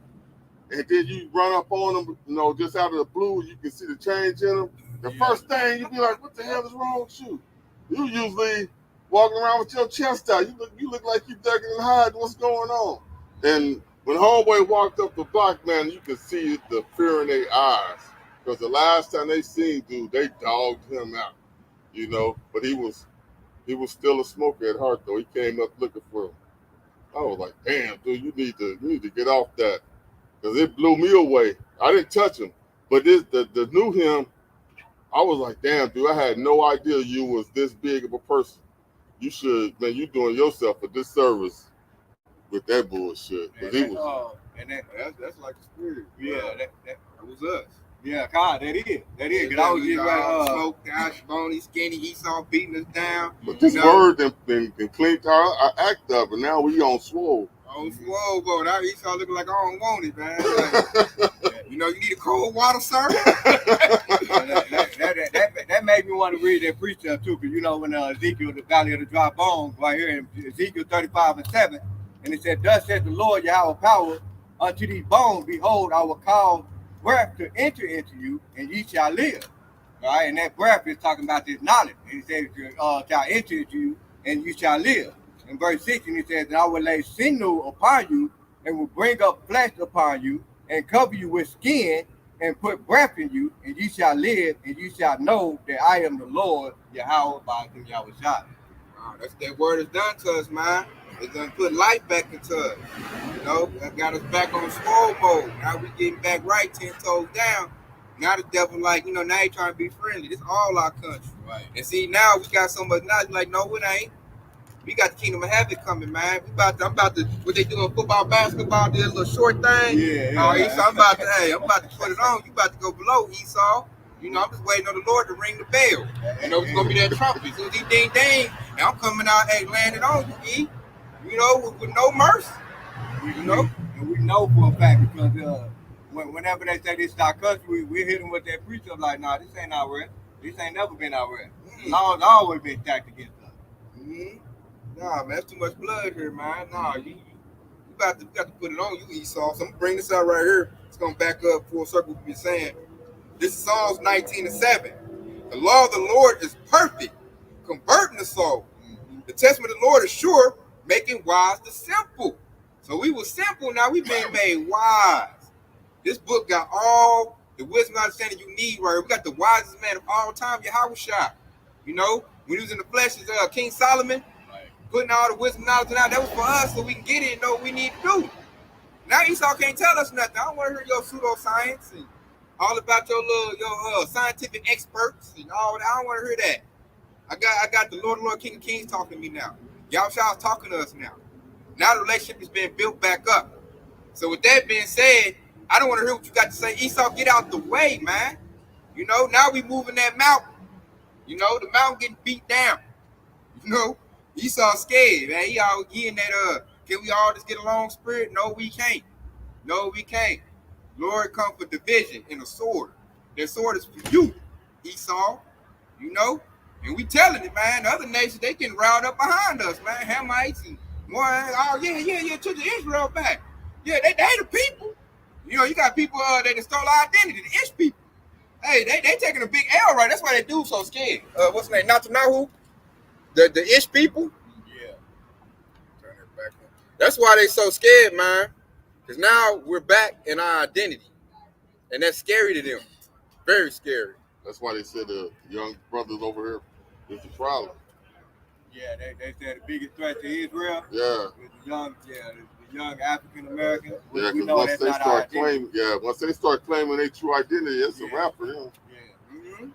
and then you run up on them, just out of the blue, you can see the change in them. The first thing, you be like, what the hell is wrong with you? You usually walking around with your chest out. You look like you ducking and hiding. What's going on? And when homeboy walked up the block, man, you could see the fear in their eyes. Because the last time they seen dude, they dogged him out, But he was still a smoker at heart, though. He came up looking for him. I was like, damn, dude, you need to get off that. Because it blew me away. I didn't touch him. But the new him, I was like, damn, dude, I had no idea you was this big of a person. You should, man, you doing yourself a disservice with that bullshit. And That's like the spirit. Yeah, that was us. Yeah, God, that is. Because I was just like, smoked out, bony, skinny, Esau beating us down. But this word then cleaned our act up, and now we on swole. On swole, bro. Now Esau looking like I don't want it, man. Like, you need a cold water, sir? that made me want to read that precept too, because when Ezekiel, the valley of the dry bones, right here in Ezekiel 35:7, and it said, "Thus says the Lord Yahweh power unto these bones, behold, I will cause breath to enter into you, and ye shall live." Right, and that breath is talking about this knowledge. And he says, "Shall enter into you, and you shall live." In verse 16, he says, "And I will lay sinew upon you, and will bring up flesh upon you, and cover you with skin, and put breath in you, and you shall live, and you shall know that I am the Lord, Yahweh, by whom Yahweh shot." That's that word is done to us, man. It's done put life back into us. That got us back on swole mode. Now we getting back right, 10 toes down. Now the devil now he trying to be friendly. This all our country. Right. And see, now we got so much knowledge, like, no, it ain't. We got the kingdom of heaven coming, man. I'm about to, what they do in football, basketball, this little short thing. Yeah. Esau, I'm about to put it on. You about to go below, Esau. I'm just waiting on the Lord to ring the bell. It's going to be that trumpet. As soon as he ding, ding, and I'm coming out, landing on you, E. With no mercy. And we know for a fact, because whenever they say this is our country, we hit them with that precept like, nah, this ain't our rest. This ain't never been our rest. Law's always been stacked against us. Mm-hmm. Nah, man, that's too much blood here, man. Nah, you got to put it on you, Esau. So I'm gonna bring this out right here. It's gonna back up full circle what we've been saying. This is Psalms 19:7. The law of the Lord is perfect, converting the soul. The testament of the Lord is sure, making wise the simple. So we were simple, now we've been made wise. This book got all the wisdom and understanding you need right here. We got the wisest man of all time, Yahushua. When he was in the flesh, is King Solomon, putting all the wisdom, knowledge, and out. That was for us, so we can get it and know what we need to do. Now Esau can't tell us nothing. I don't want to hear your pseudoscience and all about your scientific experts and all that. I don't want to hear that. I got the Lord, King of Kings talking to me now. Yahushua's talking to us now. Now the relationship is being built back up. So with that being said, I don't want to hear what you got to say. Esau, get out the way, man. Now we moving that mountain. The mountain getting beat down. Esau scared, man. He in that can we all just get along spirit? No, we can't. Lord come for division in a sword. That sword is for you, Esau. And we telling it, man. The other nations, they getting riled up behind us, man. Hamites and more. Oh yeah, took the Israel back. Yeah, they the people. You got people that stole our identity, the Ish people. Hey, they taking a big L, right? That's why they do so scared. What's the name? Netanyahu? The Ish people? Yeah. Turn it back on. That's why they so scared, man. Because now we're back in our identity. And that's scary to them. Very scary. That's why they said the young brothers over here is the problem. Yeah, they said the biggest threat to Israel. Yeah. Is the young African Americans. Yeah, because once they start claiming their true identity, it's a wrap for them. Yeah. Mm-hmm.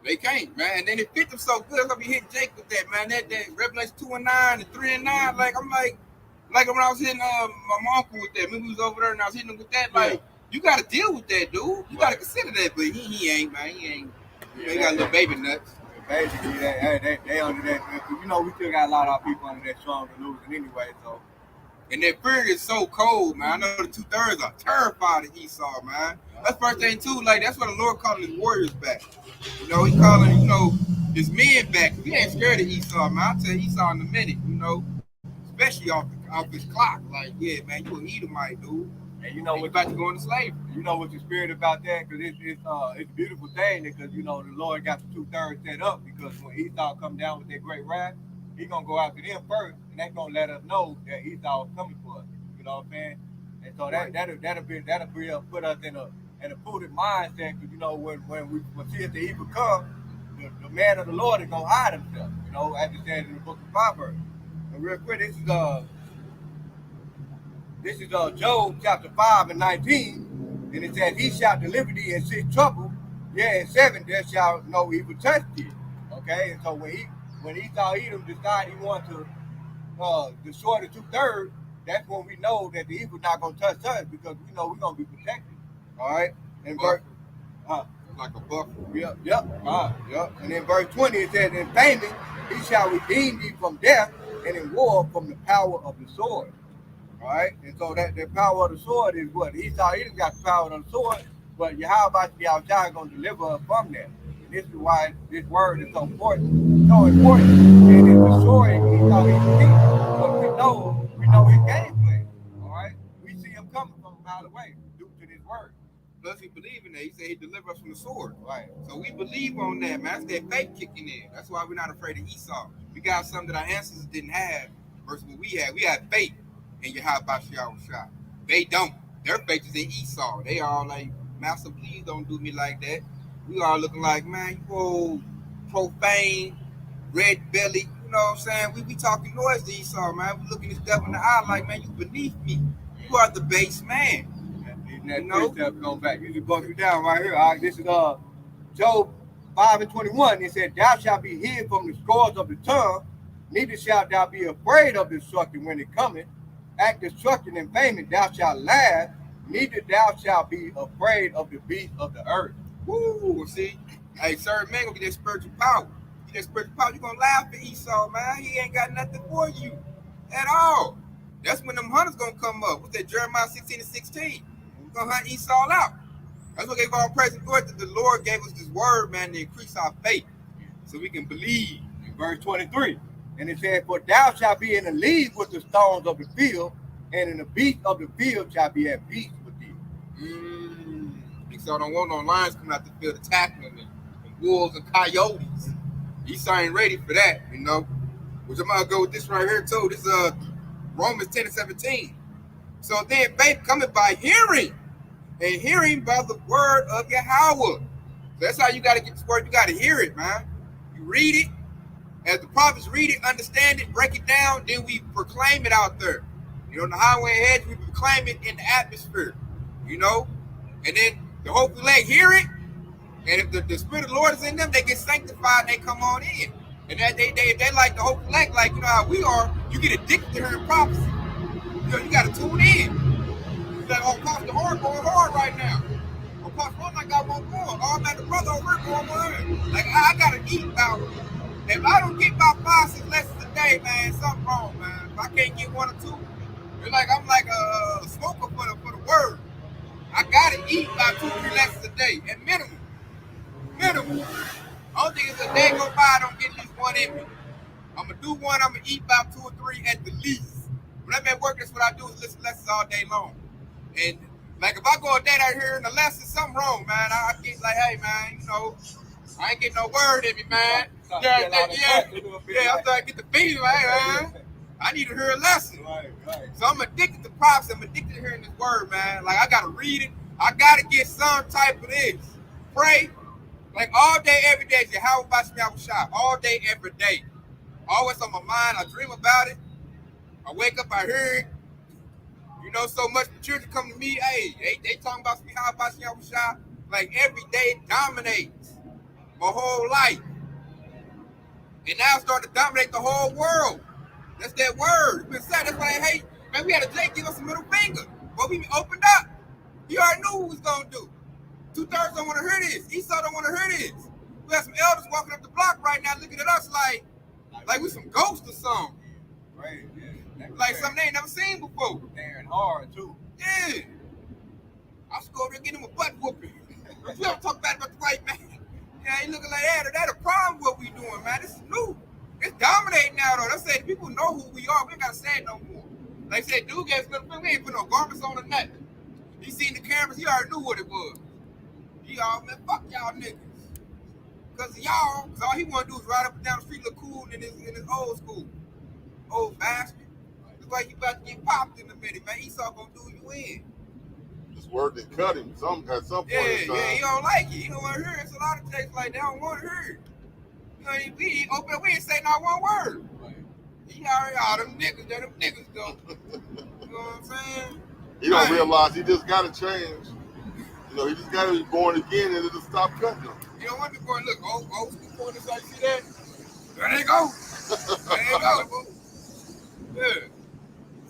They can't, man. And then it fit them so good. Let me hit Jake with that, man. That Revelation 2:9 and 3:9. Like I'm like when I was hitting my uncle with that. Maybe we was over there and I was hitting him with that. Like you got to deal with that, dude. You got to consider that, but he ain't, man. He ain't. He got little baby nuts. Basically, they under that. You know, we still got a lot of our people under that strong delusion anyway. So, and that fear is so cold, man. I know the 2/3 are terrified of Esau, man. That's the first thing too. Like that's what the Lord calling his warriors back. You know, he calling his men back. He ain't scared of Esau, man. I'll tell Esau in a minute. You know, especially off his clock. Like, yeah, man, you an Edomite, dude. And you know what's about to go into slavery. You know what's the spirit about that? Because it's a beautiful thing. Because you know the Lord got the 2/3 set up. Because when Esau come down with that great wrath, He's gonna go after them first, and that's gonna let us know that Esau is coming for us. You know what I'm saying? And so that'll put us in a prudent mindset. Because you know when we see the evil come, the man of the Lord is gonna hide himself. You know, as it says in the book of Proverbs. And real quick, this is Job chapter 5 and 19, and it says, "He shall deliver thee in 6 trouble, in 7 there shall no evil touch thee." Okay, and so when Esau Edom decide he wants to destroy the 2/3, that's when we know that the evil not gonna touch us because we know we're gonna be protected. All right, and verse like a buffer. Yep. And in verse 20 it says, "In famine he shall redeem thee from death, and in war from the power of the sword." All right, and so that the power of the sword is what Esau Edom got the power of the sword, but Yahweh Yahushua gonna deliver us from that. And this is why this word is so important, and it's destroying Esau Edom. But we know his game plan. All right, we see him coming from a mile away due to this word. Plus, we believe in that. He said he delivered us from the sword. Right. So we believe on that, man. That's that faith kicking in. That's why we're not afraid of Esau. We got something that our ancestors didn't have versus what we had. We had faith in Yahweh Shah. They don't. Their faith is in Esau. They all like, "Master, please don't do me like that." We all looking like, man, you old profane, red belly. You know what I'm saying? We be talking noise to Esau, man. We looking this devil in the eye like, man, you beneath me. You are the base man. That precept going back. You just bump you down right here. All right, this is Job 5 and 21. It said, "Thou shalt be hid from the scores of the tongue, neither shalt thou be afraid of destruction when it cometh. At destruction and famine thou shalt laugh, neither thou shalt be afraid of the beasts of the earth." Woo! See, hey, certain man gonna get that spiritual power. Get that spiritual power. You gonna laugh at Esau, man. He ain't got nothing for you at all. That's when them hunters gonna come up with that Jeremiah 16 and 16. We're gonna hunt Esau out. That's what gave all praise and glory that the Lord gave us this word, man, to increase our faith so we can believe. In verse 23. And it said, "For thou shalt be in the league with the stones of the field, and in the beast of the field shall be at peace with thee." Esau don't want no lions coming out the field attacking him and wolves and coyotes. Esau ain't ready for that, you know. Which I'm gonna go with this right here too. This is Romans 10 and 17. "So then faith cometh by hearing, and hearing by the word of Yahweh." So that's how you gotta get this word. You gotta hear it, man. You read it. As the prophets read it, understand it, break it down, then we proclaim it out there. You know, on the highway and hedge, we proclaim it in the atmosphere, you know? And then the hopeful elect hear it, and if the Spirit of the Lord is in them, they get sanctified and they come on in. And that they like the hopeful elect, like, you know how we are, you get addicted to hearing prophecy. You know, you got to tune in. You're like, "Oh, Pastor Hard going hard right now. Oh, Pastor Hard, I got one going. Oh, man, the brother over here going one. Like, I got to eat about. If I don't get about 5-6 lessons a day, man, something wrong, man. If I can't get 1 or 2, it's like I'm like a smoker for the word. I gotta eat about 2-3 lessons a day at minimum. I don't think it's a day go by I don't get at least 1 in me. I'm gonna do 1. I'm gonna eat about 2 or 3 at the least. When I'm at work, that's what I do is listen to lessons all day long. And like if I go a day out here in the lesson, something wrong, man. I get like, hey, man, you know, I ain't getting no word in me, man. I'm starting to get the feeling like, man, I need to hear a lesson. Right. So I'm addicted to prophecy. I'm addicted to hearing this word, man. Like I gotta read it. I gotta get some type of this. Pray, like all day, every day. How about Shah? All day, every day. Always on my mind. I dream about it. I wake up, I hear it. You know, so much. The children come to me, hey, they talking about how about Shah? Like every day it dominates. my whole life. And now it's starting to dominate the whole world. That's that word. It's been said. That's why I hate. Man, we had a Jake give us a middle finger. But we opened up. He already knew what we was going to do. 2/3 don't want to hear this. Esau don't want to hear this. We have some elders walking up the block right now looking at us like we some ghosts or something. Right, yeah. Like something they ain't never seen before. Staring hard, too. Yeah. I should go over there and get him a butt whooping. You ever talk bad about the white man? Yeah, he looking like that. That's a problem with what we doing, man. This is new. It's dominating now, though. That's saying people know who we are. We ain't got to say it no more. Like I said, dude gave us we ain't put no garments on or nothing. He seen the cameras. He already knew what it was. He all, man, fuck y'all niggas. Because y'all, because all he want to do is ride up and down the street look cool in his old school. Old bastard. It's like you about to get popped in a minute, man. Esau gonna do you in. This word that cut him at some point Yeah, in time. yeah, he don't like it. He don't want to hear it. It's a lot of takes like they don't want to hear it. You know, we open up, we ain't say not one word. He already, all them niggas, there them niggas go. You know what I'm saying? He don't realize he just got to change. You know, he just got to be born again and it'll stop cutting him. You don't want to go and look, old school corners, like, see that? There they go. There they go, boo. Yeah.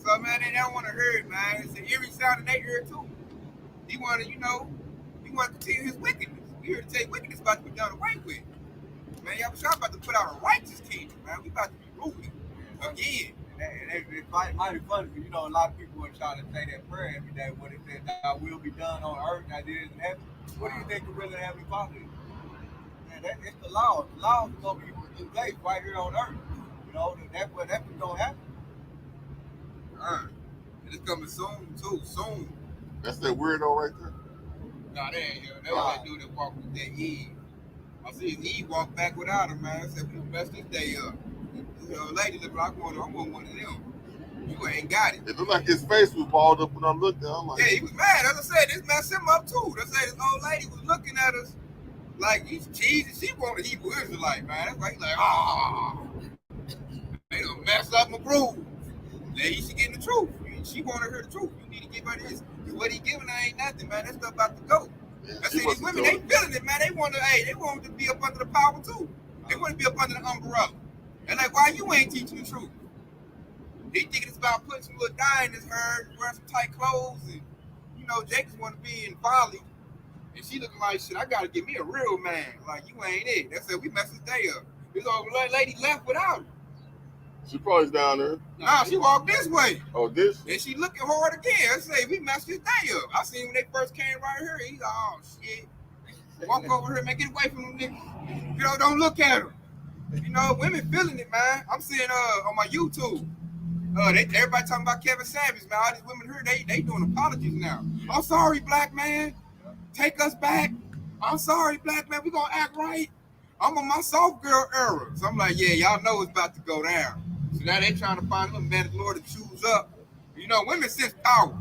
So, man, they don't want to hear it, man. It's an eerie sound in their ear, too. He want to, he want to continue his wickedness. We here to tell you wickedness about to be done away with. Man, y'all about to put out a righteous kingdom, man. We about to be ruling again. And it's mighty funny because, a lot of people are trying to say that prayer every day when it says, "Thy will be done on earth as it is in heaven." What do you think the will of the Heavenly Father is? Man, it's the law. The law is going to be in place right here on earth. That's what's going to happen. And it's coming soon, too. Soon. That's that weirdo right there. Nah, that ain't him. That was that dude that walked with that Eve. I see his Eve walk back without him, man. I said, we messed this day up. Lady look like I want one of them. You ain't got it. It looked like his face was balled up when I looked at him. I'm like, Yeah, he was mad. As I said, this messed him up too. That's say this old lady was looking at us like he's cheesy. She wanted Hebrew Israelite, man. That's why he's like, they done messed up my groove. Lady, she getting the truth. She want to hear the truth. You need to give her this. Because what he giving her ain't nothing, man. That stuff about to go. yeah, I see these women, they feeling it, man. They want to be up under the power too. They want to be up under the umbrella. And like, why you ain't teaching the truth? He thinking it's about putting some little dye in his hair, wearing some tight clothes, and Jacobs want to be in folly. And she looking like, shit, I gotta get me a real man. Like, you ain't it. That's it. We messed his day up. This old lady left without him. She probably down there. Nah, she walked this way. Oh, this? And she looking hard again. I say, we messed his day up. I seen when they first came right here, he's like, oh shit. Walk over here, man, get away from them niggas. Don't look at them. Women feeling it, man. I'm seeing on my YouTube. Everybody talking about Kevin Savage, man. All these women here, they doing apologies now. I'm sorry, black man. Take us back. I'm sorry, black man. We gonna act right. I'm on my soft girl era. So I'm like, yeah, y'all know it's about to go down. So now they trying to find a man of the Lord to choose up. Women sense power.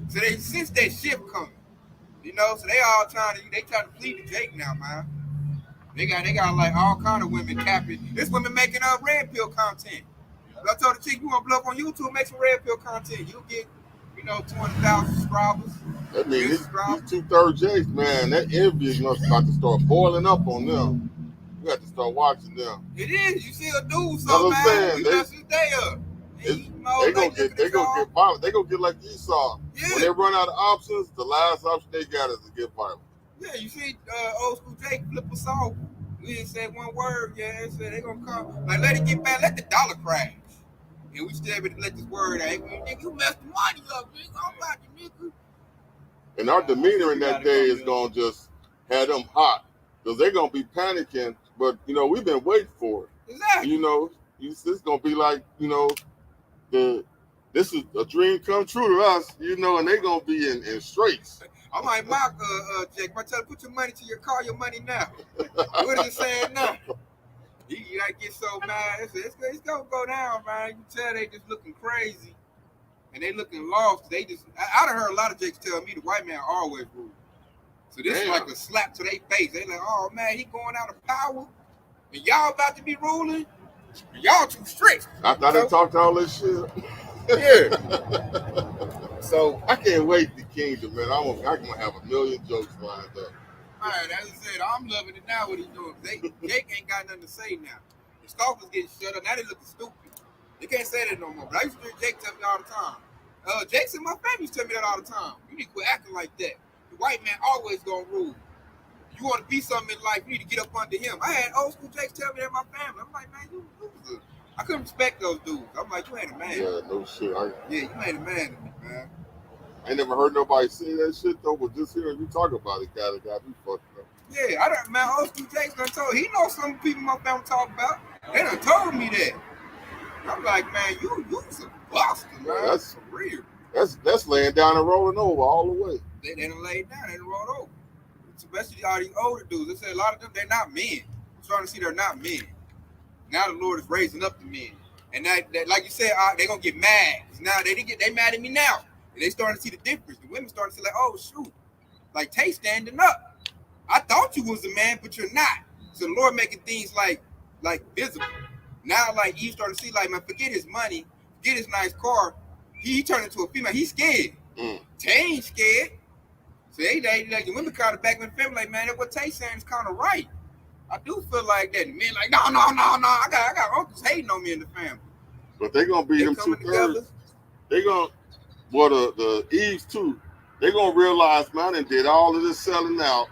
So they sense that shift coming. So they all trying to plead to Jake now, man. They got like all kind of women capping. This women making red pill content. I told the chick, you want to blow up on YouTube, make some red pill content. You'll get, 20,000 subscribers. I mean, these 2/3 J's, man, that envy is about to start boiling up on them. You got to start watching them. It is. You see a dude, so man, we messed his day up. They gonna get violent. They gonna get like Esau. Yeah. When they run out of options, the last option they got is to get violent. Yeah, you see old school Jake flip us off. We didn't say one word. Yeah, they said they gonna come. Like, let it get back. Let the dollar crash. And we still able to let this word out. Nigga, you messed the money up, nigga. I'm about to, nigga. And our demeanor in that day is gonna just have them hot. Because they're gonna be panicking. But we've been waiting for it. Exactly. It's gonna be like, this is a dream come true to us, and they're gonna be in straits. I might mock Jake. I tell him, put your money to your car, your money now. What is it saying now? You gotta get so mad. It's gonna go down, man. You tell they just looking crazy. And they looking lost. I done heard a lot of Jakes tell me the white man always rule. So this is like a slap to their face. They like, oh man, he going out of power. And y'all about to be ruling. And y'all too strict. I thought they talked all this shit. Yeah. So I can't wait the kingdom, man. I'm gonna have a million jokes lined up. All right, as I said, I'm loving it now. What he's doing? Jake ain't got nothing to say now. The scoffers getting shut up. Now they looking stupid. They can't say that no more. But I used to hear Jake tell me all the time. Jake's and my family used to tell me that all the time. You need to quit acting like that. The white man always gonna rule. You want to be something in life, you need to get up under him. I had old school Jakes tell me that in my family. I'm like, man, you was a... I couldn't respect those dudes. I'm like, you ain't a man. Yeah, no shit. Yeah, you ain't a man to me, man. I ain't never heard nobody say that shit though, but just hearing you talk about it got me fucked up. Yeah, I don't, man, old school Jakes done told, he knows some people my family talk about. They done told me that. I'm like, man, you was a buster, man. Yeah, that's for real. That's laying down and rolling over all the way. They done laid down, they done rolled over. Especially all these older dudes. They say a lot of them, they're not men. I'm starting to see they're not men. Now the Lord is raising up the men. And that like you said, they're going to get mad. Now they mad at me now. And they starting to see the difference. The women starting to see like, oh, shoot. Like, Tay standing up. I thought you was a man, but you're not. So the Lord making things like visible. Now, like, Eve starting to see, like, man, forget his money. Forget his nice car. He turned into a female. He's scared. Tay ain't scared. So they like the women kind of back in the family, like, man, what Tay saying is kind of right. I do feel like that. The men like, no. I got uncles hating on me in the family. But they gonna be them 2/3. They gonna the Eves too. They gonna realize, man, and did all of this selling out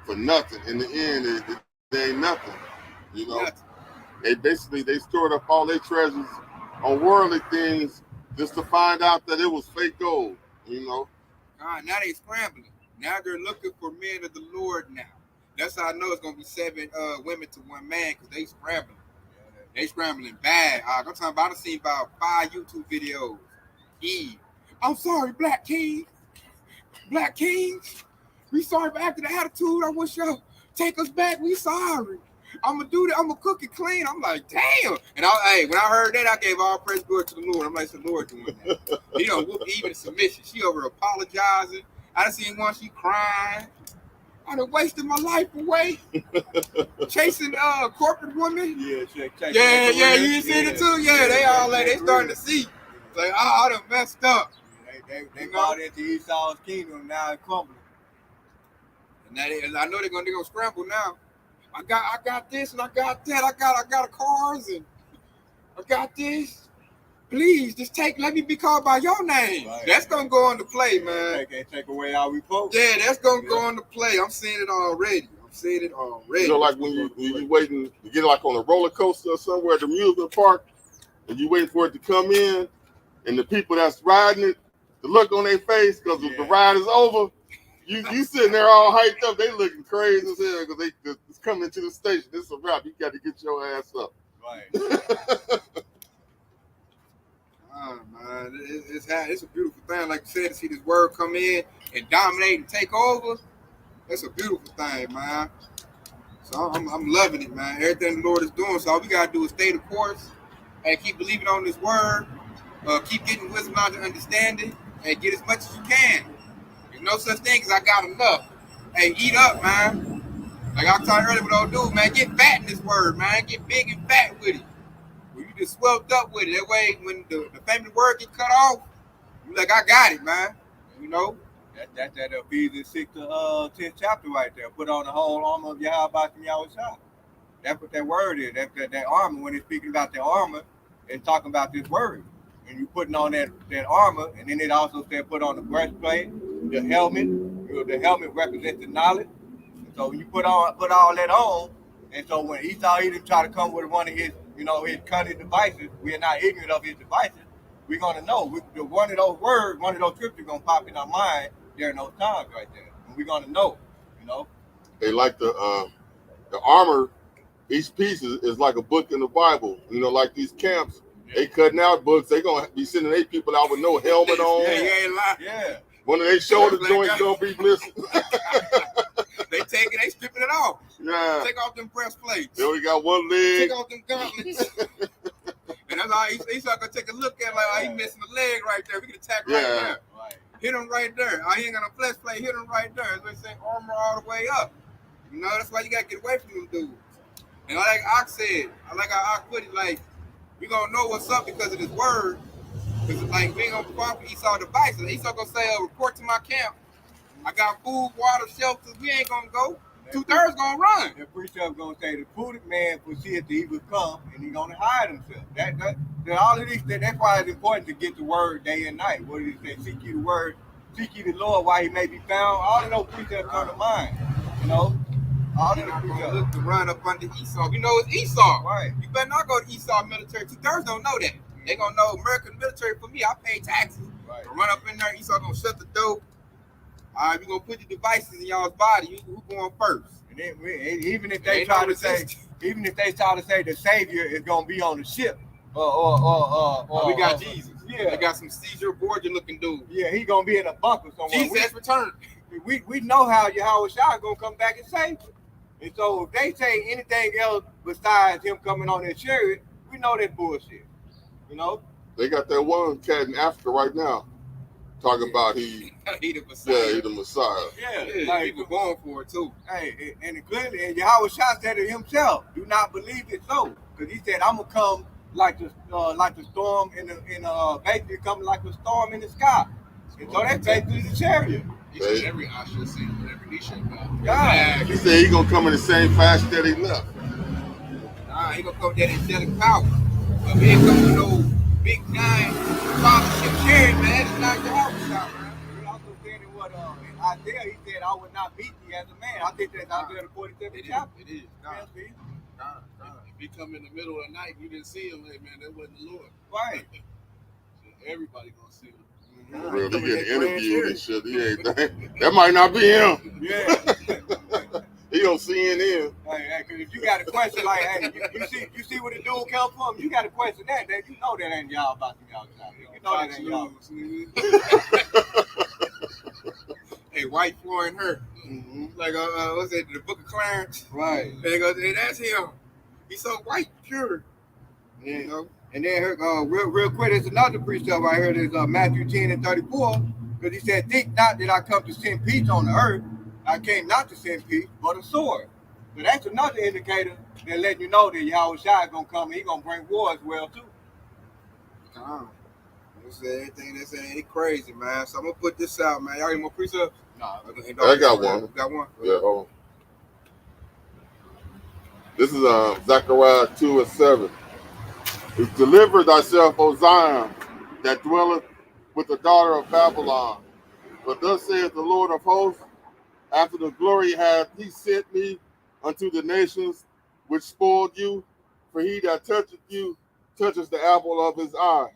for nothing. In the end, it ain't nothing. You know, they stored up all their treasures on worldly things just to find out that it was fake gold. You know. Now they scrambling. Now they're looking for men of the Lord now. That's how I know it's gonna be 7 women to 1 man, because they scrambling. They scrambling bad. I'm talking about, I've seen about 5 YouTube videos. Eve, I'm sorry, Black King. Black Kings, we sorry for acting the attitude. I wish y'all take us back. We sorry. I'm gonna do that. I'm gonna cook it clean. I'm like, damn. And when I heard that, I gave all praise glory to the Lord. I'm like, it's the Lord doing that. He don't whoop Eve in submission. She over apologizing. I done seen one, she crying. I done wasted my life away chasing corporate women. Yeah, you seen it too? Yeah, they all like, they starting to see. It's like, I done messed up. They bought into Esau's kingdom, now it's crumbling. And I know they're gonna scramble now. I got this and I got that. I got cars and I got this. Please, just let me be called by your name. Right. That's gonna go on the play, man. They can't take away our report. Yeah, that's gonna go on the play. I'm seeing it already. You know, like when you waiting to get like on a roller coaster or somewhere at the amusement park, and you waiting for it to come in, and the people that's riding it, the look on their face because the ride is over. You sitting there all hyped up. They looking crazy as hell because it's coming to the station. This is a wrap. You got to get your ass up. Right. Man, it's a beautiful thing. Like you said, to see this word come in and dominate and take over, that's a beautiful thing, man. So I'm loving it, man. Everything the Lord is doing. So all we gotta do is stay the course and keep believing on this word. Keep getting wisdom, knowledge, and understanding, and get as much as you can. There's no such thing as I got enough. Hey, eat up, man. Like I talked earlier with old dude, man. Get fat in this word, man. Get big and fat with it. You just swelled up with it. That way, when the family word get cut off, you like, I got it, man. You know? That's that Ephesians 6 to 10th chapter right there. Put on the whole armor of Yahweh Yahushua. That's what that word is. That armor, when it's speaking about the armor, it's talking about this word. And you putting on that armor, and then it also said put on the breastplate, the helmet. The helmet represents the knowledge. And so when you put all that on, and so when Esau even try to come with one of his his cunning devices, we are not ignorant of his devices. We're gonna know. One of those words, one of those scriptures gonna pop in our mind during those times right there. And we're gonna know, They like the armor, each piece is like a book in the Bible. Like these camps, they cutting out books. They gonna be sending 8 people out with no helmet on. Yeah, you ain't lying. Yeah. One of their shoulder joints gonna be missing. They stripping it off. Yeah. Take off them breastplates. They only got one leg. Take off them gauntlets. And that's how he's gonna take a look at he missing the leg right there. We can attack right there. Right. Hit him right there. He ain't got no flesh plate. Hit him right there. That's what they say, armor all the way up. That's why you gotta get away from them dudes. And like Ox said, I like how Ox put it, like, we gonna know what's up because of this word. Because like we ain't gonna fall for Esau devices. Esau gonna say, report to my camp. I got food, water, shelter. We ain't gonna go. 2/3 gonna run. The precept gonna say the prudent man foreseeth that he will come and he gonna hide himself. That all of these things, that's why it's important to get the word day and night. What did he say? Seek ye the word, seek ye the Lord while he may be found. All of those precepts come to mind. You know? All of You're the not gonna precepts. look to run up under Esau. You know it's Esau. Right. You better not go to Esau military. 2/3 don't know that. They gonna know American military for me. I pay taxes. Right. To run up in there, Esau gonna shut the door. All right, we gonna put the devices in y'all's body. Who going first? And then even if they Ain't try no to say, resistance. even if they try to say the Savior is gonna be on the ship, We got Jesus. Yeah. They got some Caesar Borgia looking dude. Yeah, he gonna be in a bunker somewhere. Jesus returned. We know how Yahweh Shai gonna come back and save us. And so if they say anything else besides him coming on their chariot, we know that's bullshit. You know? They got that one cat in Africa right now talking about he the Messiah. he the Messiah. Yeah, like, people going for it too. hey, and clearly, and Yahweh Shai said it himself, do not believe it so. Because he said, I'm gonna come like the storm basically coming like a storm in the sky. And so that's basically the chariot. He said every eye shall see, and every knee shall bow. God. He said he gonna come in the same fashion that he left. Nah, he gonna come with that angelic power. But we ain't coming with no big giant fathership chariot, man. It's not your house, man. He also said in what in Isaiah, he said, I would not beat thee as a man. I think that's Isaiah the 47th chapter. It is. Yeah, see? If he come in the middle of the night, you didn't see him, hey man, that wasn't the Lord. Right. Everybody gonna see him. Real, he getting interviewed and shit. He ain't, that might not be him. Yeah. He on CNN. Hey, cause if you got a question like, hey, you see where the dude come from, you got to question that you know that ain't y'all about to y'all side. You know that ain't y'all. Hey, white Floyd and her. Mm-hmm. Like, what's that, the Book of Clarence? Right. They go, hey, that's him. He's so white, pure. Yeah. You know? And then real quick, there's another precept right here. There's Matthew 10 and 34, because he said, think not that I come to send peace on the earth. I came not to send peace, but a sword. So that's another indicator that let you know that Yahweh Shai is going to come and he's going to bring war as well, too. They say anything they say ain't crazy, man. So I'm going to put this out, man. Y'all got more precepts? Nah, I got one. Got one? Yeah, hold on. This is Zechariah 2 and 7. Deliver thyself, O Zion, that dwelleth with the daughter of Babylon. But thus saith the Lord of hosts, after the glory hath he sent me unto the nations which spoiled you, for he that toucheth you touches the apple of his eye.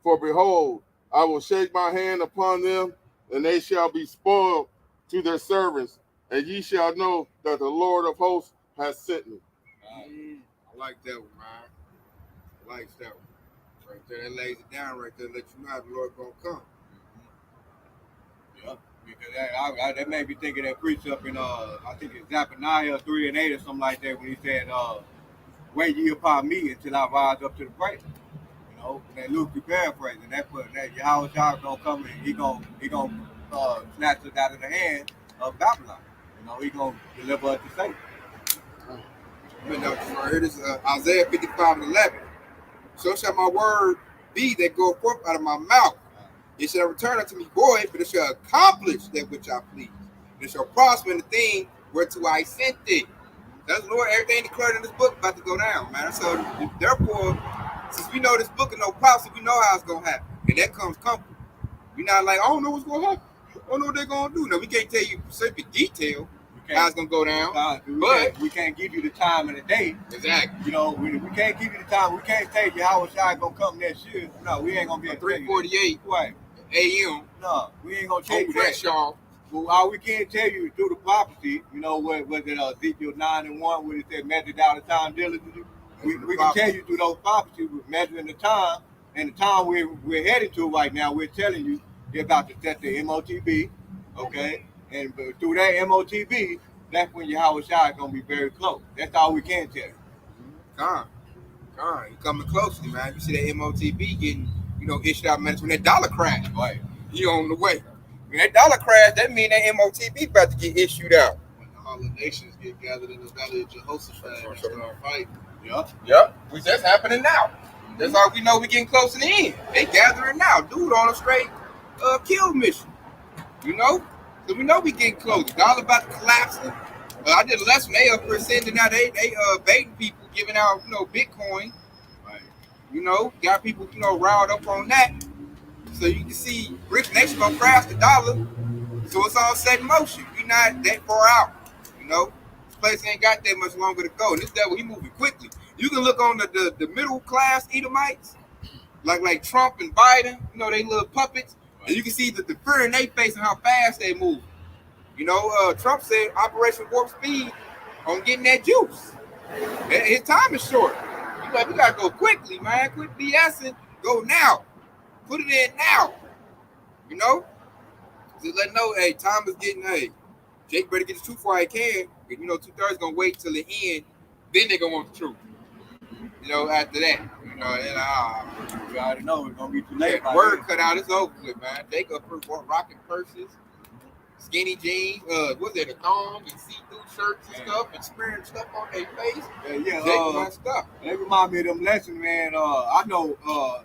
For behold, I will shake my hand upon them, and they shall be spoiled to their servants, and ye shall know that the Lord of hosts has sent me. I like that one, man. I like that one. Right there, that lays it down right there, let you know how the Lord gonna come. yeah, because that made me think of that precept in I think it's Zephaniah 3 and 8 or something like that when he said, wait ye upon me until I rise up to the break. You know, that loosely paraphrasing. That Yahweh Shai gonna come and he gonna snatch us out of the hand of Babylon. You know, he gonna deliver us to Satan. But now, right here, this is Isaiah 55 and 11. So shall my word be that go forth out of my mouth. It shall return unto me void, but it shall accomplish that which I please. It shall prosper in the thing whereto I sent it. That's Lord, everything declared in this book about to go down, man. So therefore, since we know this book and no prophecy, we know how it's gonna happen. And that comes comfort. We're not like, I don't know what's gonna happen. I don't know what they're gonna do. No, we can't tell you specific detail how it's gonna go down. We can't give you the time and the date. Exactly. You know, we can't give you the time. We can't tell you how Shai gonna come next year. No, we ain't gonna be at 3:48 Right. a.m. No, we ain't gonna tell you fresh, that. y'all. Well, all we can't tell you through the prophecy, you know, was it Ezekiel 9 and 1 when it said measured out the time diligently? We can tell you through those prophecies, we're measuring the time, and the time we're headed to right now, we're telling you they're about to set the MOTB, okay? And through that MOTB, that's when Yahweh Shai is going to be very close. That's all we can tell you. Con, you coming closely, man. You see that MOTB getting, issued out minutes when that dollar crash. Right. He on the way. When that dollar crash, that mean that MOTB about to get issued out. When all the nations get gathered in the valley of Jehoshaphat and start fighting. Yep. Which that's happening now. That's how we know we getting close to the end. They gathering now. Dude on a straight kill mission. Because we know we getting close. The dollar about to collapse. I did a lesson. They up here sending out, they baiting people, giving out, Bitcoin. Right. Got people, riled up on that. So you can see Rich Nation gonna crash the dollar. So it's all set in motion. We're not that far out. This place ain't got that much longer to go. And this devil, he moving quickly. You can look on the middle class Edomites, like Trump and Biden, they little puppets, and you can see the fear in their face and how fast they move. Trump said Operation Warp Speed on getting that juice. His time is short. We gotta go quickly, man. Quit BSing. Go now. Put it in now. Just let know, hey, time is getting, hey, Jake better get the truth while he can. 2/3 gonna wait till the end. Then they gonna want the truth. After that. And You already know it's gonna be too late. word cut out, it's over with, man. They go for rocking purses, skinny jeans, what's that, a thong and see-through shirts and stuff, and smearing stuff on their face. Yeah, Stuff. they remind me of them lessons, man. I know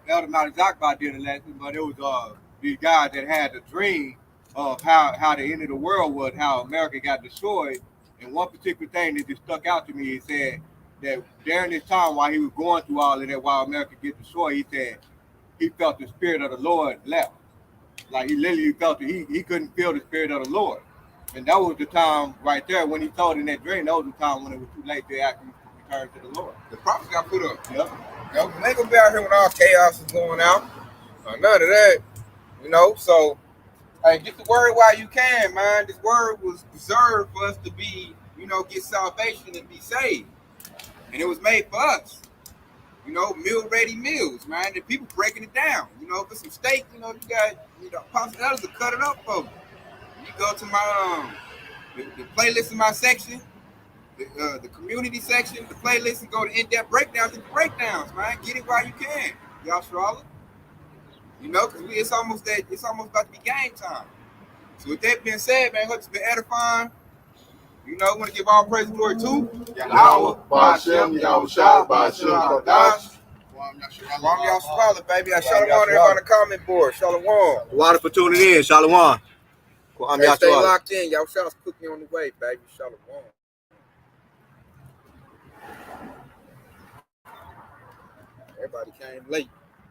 Elder Malazakba did a lesson, but it was these guys that had the dream of how the end of the world was, how America got destroyed. And one particular thing that just stuck out to me, he said that during this time while he was going through all of that, while America get destroyed, he said he felt the spirit of the Lord left. Like he literally felt it. He couldn't feel the spirit of the Lord. And that was the time right there when he thought in that dream, that was the time when it was too late to actually return to the Lord. The prophets got put up. Yep. They gonna be out here when all chaos is going out. None of that. So hey, get the word while you can, man. This word was preserved for us to be, get salvation and be saved. And it was made for us. Meal-ready meals, man. And people breaking it down. For some steak, you got Pastor Elders to cut it up for you. You go to my the playlist in my section, the community section, the playlist, and go to in-depth breakdowns and breakdowns, man. Get it while you can, y'all Charlotte. Because it's almost about to be game time. So with that being said, man, it's been edifying. I want to give all praise and glory to Yahweh, Ba'ashem, Yahweh Shai, Ba'ashem, Kodash. Shalom, y'all Charlotte, baby. I shalom everybody on the comment board. Shalom. Water for tuning in. Shalom. Hey, stay locked in. Y'all Charlotte's cooking on the way, baby. Shalom. Everybody came late.